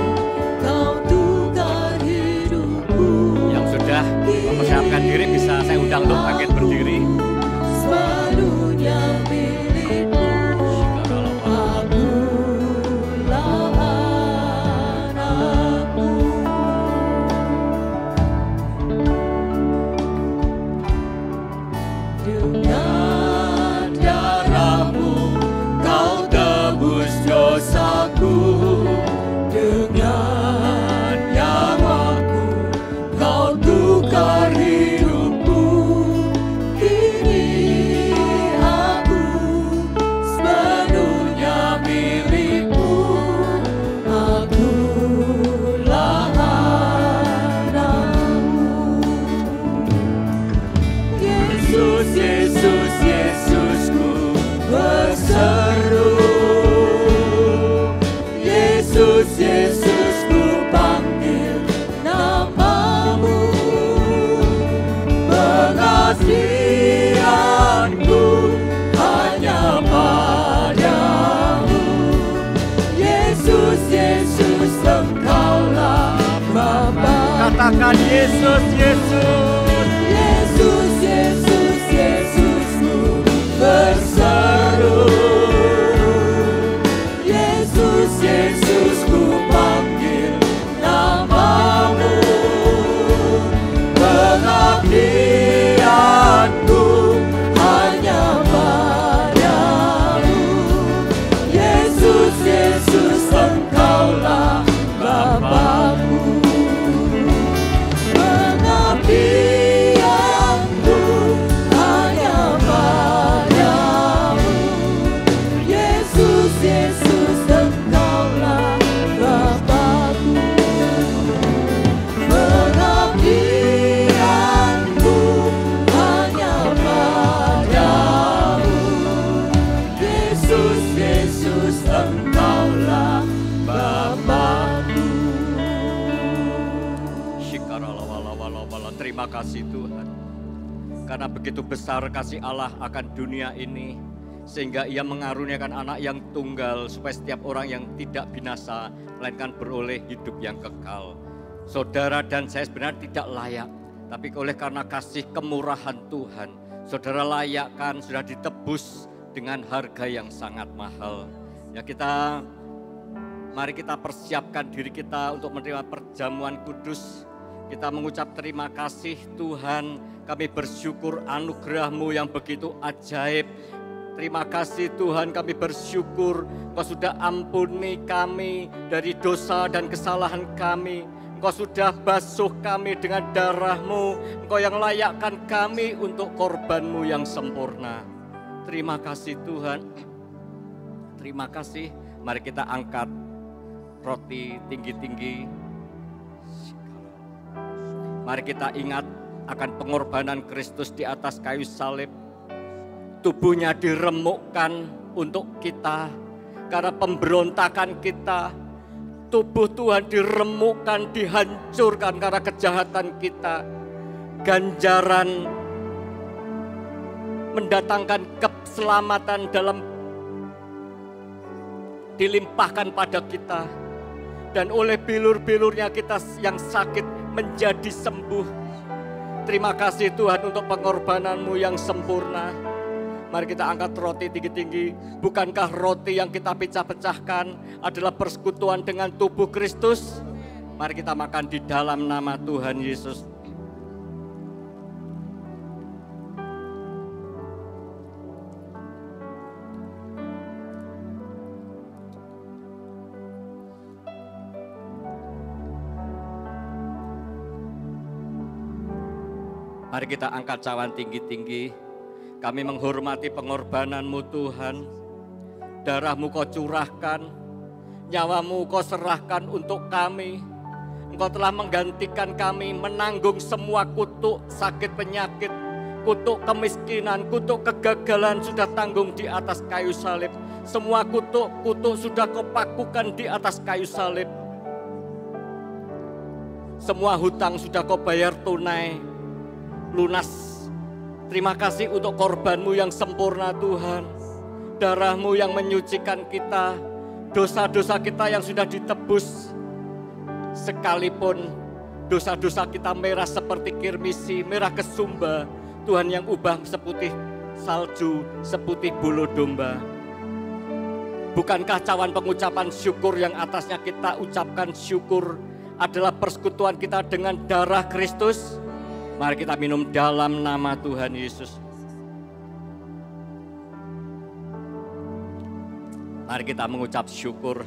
Kau tukar hidupku.
Yang sudah mempersiapkan diri bisa saya undang untuk bangkit berdiri.
Sepenuhnya milik-Mu, akulah anak-Mu. Dengan darah-Mu Kau tebus dosaku, dengan nyawa-Mu Kau tukar hidupku. Kini aku sepenuhnya milik-Mu, akulah anak-Mu. Yesus, Yesus, Yesusku berseru. Yesus, Yesusku panggil nama-Mu. Pengasihanku hanya padamu. Yesus, Yesus, Engkaulah Bapa.
Katakan Yesus, Yesus.
Yesus, Yesus, Yesusku berseru. Yesus, Yesusku panggil nama-Mu. Pengabdianku hanya padamu. Yesus, Yesus, Engkaulah Bapa-Ku. Pengabdianku hanya padamu. Yesus, Yesus, Engkaulah Bapa-Ku. Pengabdianku hanya padamu. Yesus, Yesus, Engkaulah Bapa-Ku.
Shikaralawalawalawala. Terima kasih Tuhan. Karena begitu besar kasih Allah akan dunia ini, sehingga Ia mengaruniakan anak yang tunggal supaya setiap orang yang tidak binasa melainkan beroleh hidup yang kekal. Saudara dan saya sebenarnya tidak layak, tapi oleh karena kasih kemurahan Tuhan, saudara layakkan, sudah ditebus dengan harga yang sangat mahal. Ya, mari kita persiapkan diri kita untuk menerima perjamuan kudus. Kita mengucap terima kasih Tuhan, kami bersyukur anugerah-Mu yang begitu ajaib. Terima kasih Tuhan, kami bersyukur Engkau sudah ampuni kami dari dosa dan kesalahan kami. Engkau sudah basuh kami dengan darah-Mu. Engkau yang layakkan kami untuk korban-Mu yang sempurna. Terima kasih Tuhan. Terima kasih. Mari kita angkat roti tinggi-tinggi. Mari kita ingat akan pengorbanan Kristus di atas kayu salib. Tubuhnya diremukkan untuk kita karena pemberontakan kita. Tubuh Tuhan diremukkan, dihancurkan karena kejahatan kita. Ganjaran mendatangkan keselamatan dilimpahkan pada kita. Dan oleh bilur-bilurnya kita yang sakit menjadi sembuh. Terima kasih Tuhan untuk pengorbanan-Mu yang sempurna. Mari kita angkat roti tinggi-tinggi. Bukankah roti yang kita pecah-pecahkan adalah persekutuan dengan tubuh Kristus? Mari kita makan di dalam nama Tuhan Yesus. Mari kita angkat cawan tinggi-tinggi. Kami menghormati pengorbanan-Mu Tuhan. Darah-Mu Kau curahkan, nyawa-Mu Kau serahkan untuk kami. Engkau telah menggantikan kami menanggung semua kutuk sakit penyakit, kutuk kemiskinan, kutuk kegagalan sudah tanggung di atas kayu salib. Semua kutuk sudah Kau pakukan di atas kayu salib. Semua hutang sudah Kau bayar tunai, lunas. Terima kasih untuk korban-Mu yang sempurna Tuhan. Darah-Mu yang menyucikan kita, dosa-dosa kita yang sudah ditebus. Sekalipun dosa-dosa kita merah seperti kirmisi, merah kesumba, Tuhan yang ubah seputih salju, seputih bulu domba. Bukankah cawan pengucapan syukur yang atasnya kita ucapkan syukur adalah persekutuan kita dengan darah Kristus? Mari kita minum dalam nama Tuhan Yesus. Mari kita mengucap syukur,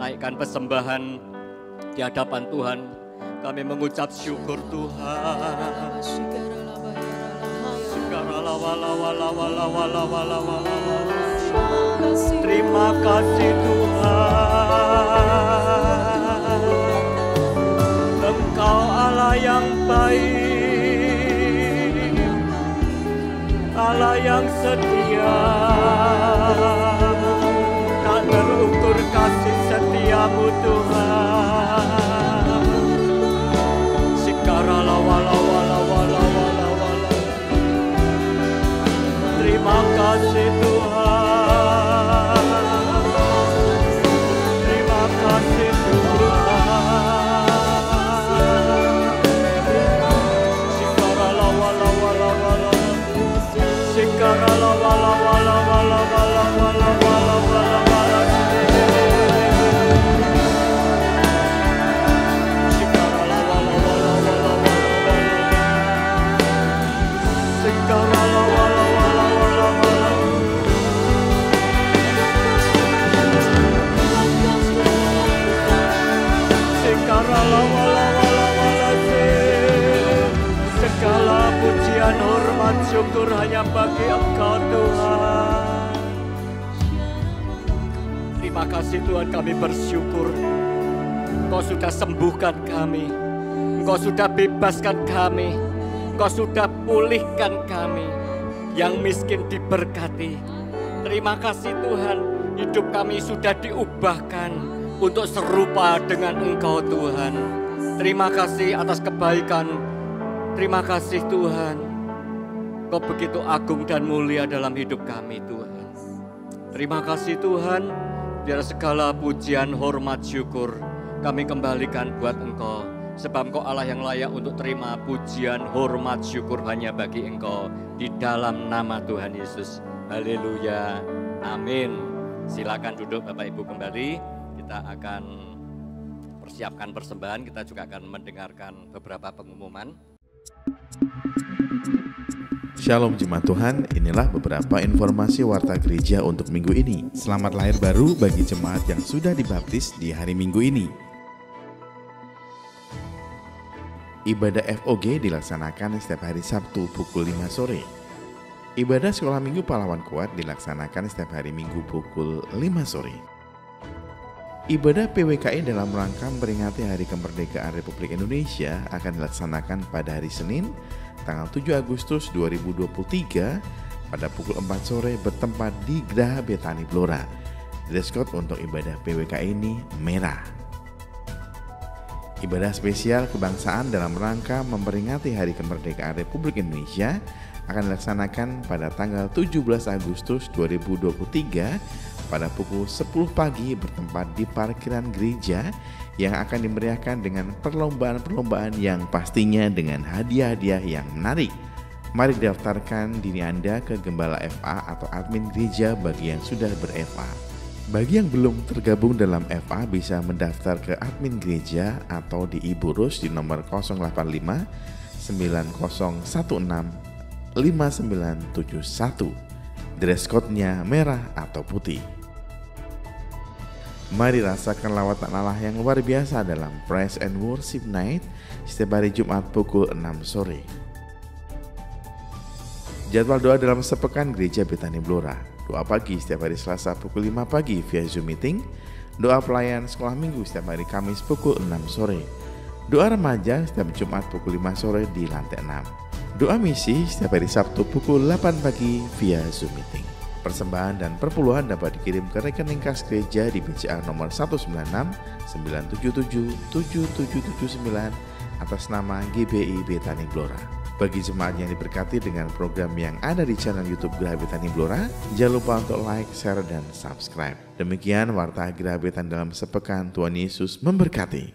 naikkan persembahan di hadapan Tuhan. Kami mengucap syukur Tuhan. Terima kasih Tuhan. Engkau Allah yang baik, Allah yang setia, tak terukur kasih setiamu Tuhan. Sikarala wala wala wala wala wala. Terima kasih Tuhan. Terima kasih Tuhan. Sikarala wala wala wala. Sikarala wala wala wala wala wala wala wala wala. Sikarala wala wala wala wala. Sikarala wala wala wala wala. Sikarala wala wala wala. Segala pujian, hormat, syukur hanya bagi Engkau Tuhan. Terima kasih Tuhan, kami bersyukur Engkau sudah sembuhkan kami, Engkau sudah bebaskan kami, Engkau sudah pulihkan kami. Yang miskin diberkati. Terima kasih Tuhan, hidup kami sudah diubahkan untuk serupa dengan Engkau Tuhan. Terima kasih atas kebaikan. Terima kasih Tuhan, Kau begitu agung dan mulia dalam hidup kami Tuhan. Terima kasih Tuhan, biar segala pujian, hormat, syukur kami kembalikan buat Engkau. Sebab Engkau Allah yang layak untuk terima pujian, hormat, syukur hanya bagi Engkau di dalam nama Tuhan Yesus. Haleluya, amin. Silakan duduk Bapak Ibu kembali. Kita akan persiapkan persembahan, kita juga akan mendengarkan beberapa pengumuman.
Shalom Jemaat Tuhan, inilah beberapa informasi Warta Gereja untuk minggu ini. Selamat lahir baru bagi jemaat yang sudah dibaptis di hari Minggu ini. Ibadah FOG dilaksanakan setiap hari Sabtu pukul 5 sore. Ibadah Sekolah Minggu Pahlawan Kuat dilaksanakan setiap hari Minggu pukul 5 sore. Ibadah PWKI dalam rangka memperingati Hari Kemerdekaan Republik Indonesia akan dilaksanakan pada hari Senin, tanggal 7 Agustus 2023 pada pukul 4 sore bertempat di Geraha Betani Blora. Dress code untuk ibadah PWKI ini merah. Ibadah spesial kebangsaan dalam rangka memperingati Hari Kemerdekaan Republik Indonesia akan dilaksanakan pada tanggal 17 Agustus 2023 pada pukul 10 pagi bertempat di parkiran gereja yang akan dimeriahkan dengan perlombaan-perlombaan yang pastinya dengan hadiah-hadiah yang menarik. Mari daftarkan diri Anda ke Gembala FA atau admin gereja bagi yang sudah ber-FA. Bagi yang belum tergabung dalam FA bisa mendaftar ke admin gereja atau di Ibu Rus di nomor 085 9016 5971. Dress code-nya merah atau putih. Mari rasakan lawatan Allah yang luar biasa dalam Praise and Worship Night setiap hari Jumat pukul 6 sore. Jadwal doa dalam sepekan Gereja Betani Blora. Doa pagi setiap hari Selasa pukul 5 pagi via Zoom meeting. Doa pelayan sekolah minggu setiap hari Kamis pukul 6 sore. Doa remaja setiap Jumat pukul 5 sore di lantai 6. Doa misi setiap hari Sabtu pukul 8 pagi via Zoom meeting. Persembahan dan perpuluhan dapat dikirim ke rekening kas gereja di BCA nomor 196 977 7779 atas nama GBI Betani Blora. Bagi jemaat yang diberkati dengan program yang ada di channel YouTube Geraha Betani Blora, jangan lupa untuk like, share, dan subscribe. Demikian Warta Geraha Betani dalam sepekan. Tuhan Yesus memberkati.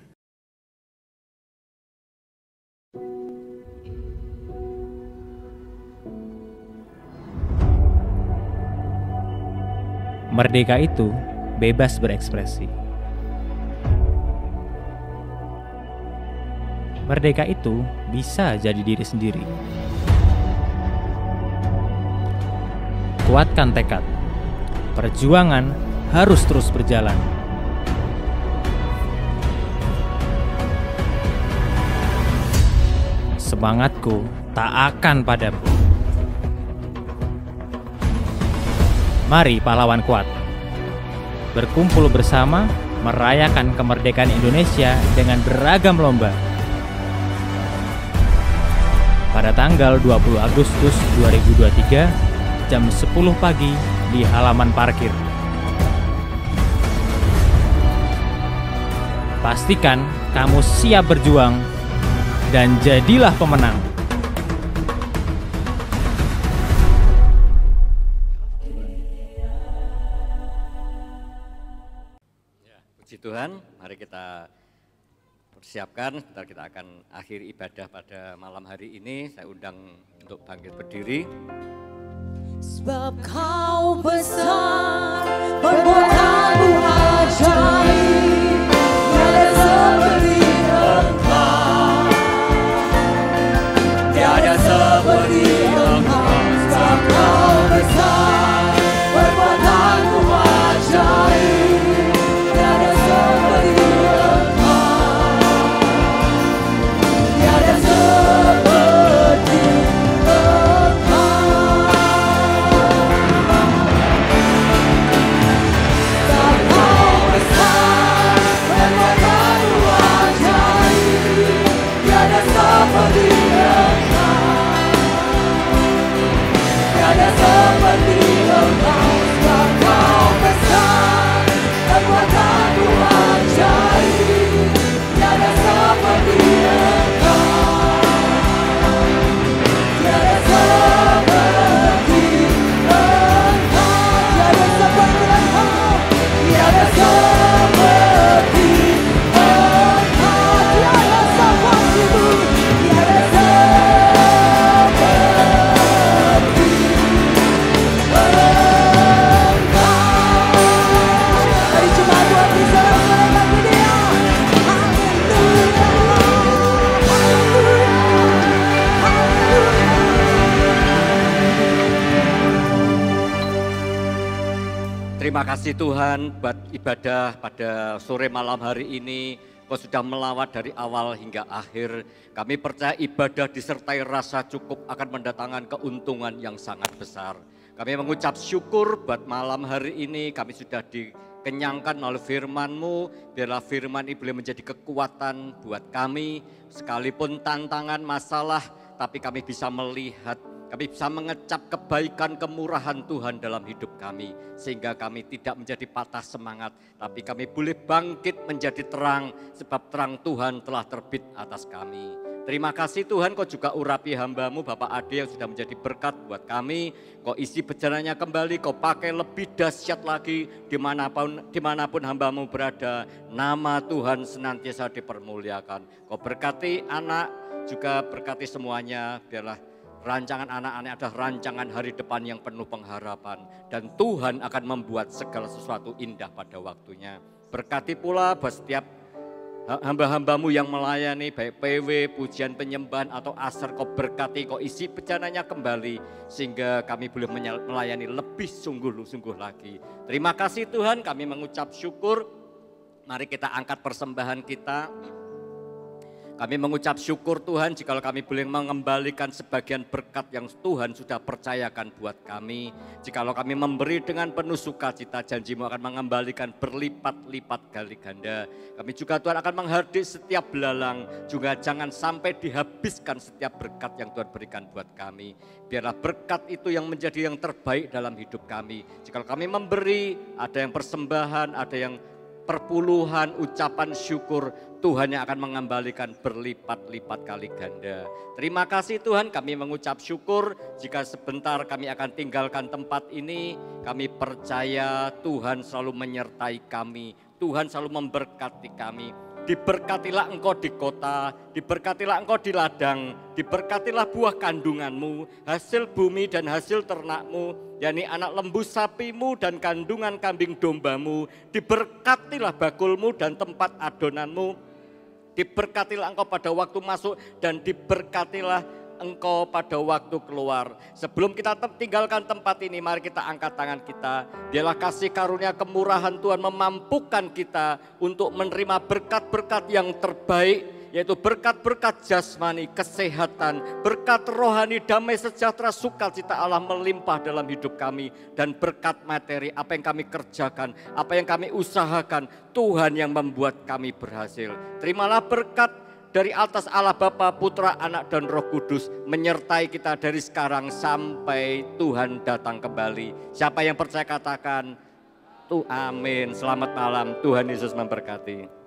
Merdeka itu bebas berekspresi. Merdeka itu bisa jadi diri sendiri. Kuatkan tekad. Perjuangan harus terus berjalan. Semangatku tak akan padam. Mari pahlawan kuat. Berkumpul bersama merayakan kemerdekaan Indonesia dengan beragam lomba. Pada tanggal 20 Agustus 2023 jam 10 pagi di halaman parkir. Pastikan kamu siap berjuang dan jadilah pemenang.
Ya, puji Tuhan, mari kita persiapkan, sebentar kita akan akhiri ibadah pada malam hari ini. Saya undang untuk bangkit berdiri.
Sebab kau besar, perbuatanmu ajaib, tiada seperti engkau, tiada seperti engkau. Sebab kau besar, perbuatanmu ajaib, tiada seperti seperti
Terima kasih Tuhan buat ibadah pada sore malam hari ini. Kau sudah melawat dari awal hingga akhir. Kami percaya ibadah disertai rasa cukup akan mendatangkan keuntungan yang sangat besar. Kami mengucap syukur buat malam hari ini kami sudah dikenyangkan oleh firman-Mu. Biarlah firman ini boleh menjadi kekuatan buat kami. Sekalipun tantangan, masalah, tapi kami bisa melihat, kami bisa mengecap kebaikan, kemurahan Tuhan dalam hidup kami. Sehingga kami tidak menjadi patah semangat, tapi kami boleh bangkit menjadi terang, sebab terang Tuhan telah terbit atas kami. Terima kasih Tuhan, Kau juga urapi hamba-Mu Bapak Ade yang sudah menjadi berkat buat kami. Kau isi perjalanannya kembali, Kau pakai lebih dahsyat lagi dimanapun hamba-Mu berada. Nama Tuhan senantiasa dipermuliakan. Kau berkati anak, juga berkati semuanya. Biarlah rancangan anak-anak adalah rancangan hari depan yang penuh pengharapan. Dan Tuhan akan membuat segala sesuatu indah pada waktunya. Berkati pula buat setiap hamba-hamba-Mu yang melayani, baik PW, pujian penyembahan atau asar, Kau berkati, Kau isi becananya kembali, sehingga kami boleh melayani lebih sungguh-sungguh lagi. Terima kasih Tuhan, kami mengucap syukur. Mari kita angkat persembahan kita. Kami mengucap syukur Tuhan jika kami boleh mengembalikan sebagian berkat yang Tuhan sudah percayakan buat kami. Jikalau kami memberi dengan penuh sukacita, janji-Mu akan mengembalikan berlipat-lipat kali ganda. Kami juga Tuhan akan menghardik setiap belalang, juga jangan sampai dihabiskan setiap berkat yang Tuhan berikan buat kami. Biarlah berkat itu yang menjadi yang terbaik dalam hidup kami. Jikalau kami memberi, ada yang persembahan, ada yang perpuluhan, ucapan syukur, Tuhan yang akan mengembalikan berlipat-lipat kali ganda. Terima kasih Tuhan, kami mengucap syukur jika sebentar kami akan tinggalkan tempat ini. Kami percaya Tuhan selalu menyertai kami, Tuhan selalu memberkati kami. Diberkatilah engkau di kota, diberkatilah engkau di ladang, diberkatilah buah kandunganmu, hasil bumi dan hasil ternakmu, yakni anak lembu sapimu dan kandungan kambing dombamu. Diberkatilah bakulmu dan tempat adonanmu, diberkatilah engkau pada waktu masuk dan diberkatilah engkau pada waktu keluar. Sebelum kita tinggalkan tempat ini, mari kita angkat tangan kita. Biarlah kasih karunia kemurahan Tuhan memampukan kita untuk menerima berkat-berkat yang terbaik, yaitu berkat-berkat jasmani, kesehatan, berkat rohani, damai sejahtera, sukacita Allah melimpah dalam hidup kami. Dan berkat materi, apa yang kami kerjakan, apa yang kami usahakan, Tuhan yang membuat kami berhasil. Terimalah berkat dari atas Allah Bapa, Putra, Anak, dan Roh Kudus menyertai kita dari sekarang sampai Tuhan datang kembali. Siapa yang percaya katakan, amin. Selamat malam, Tuhan Yesus memberkati.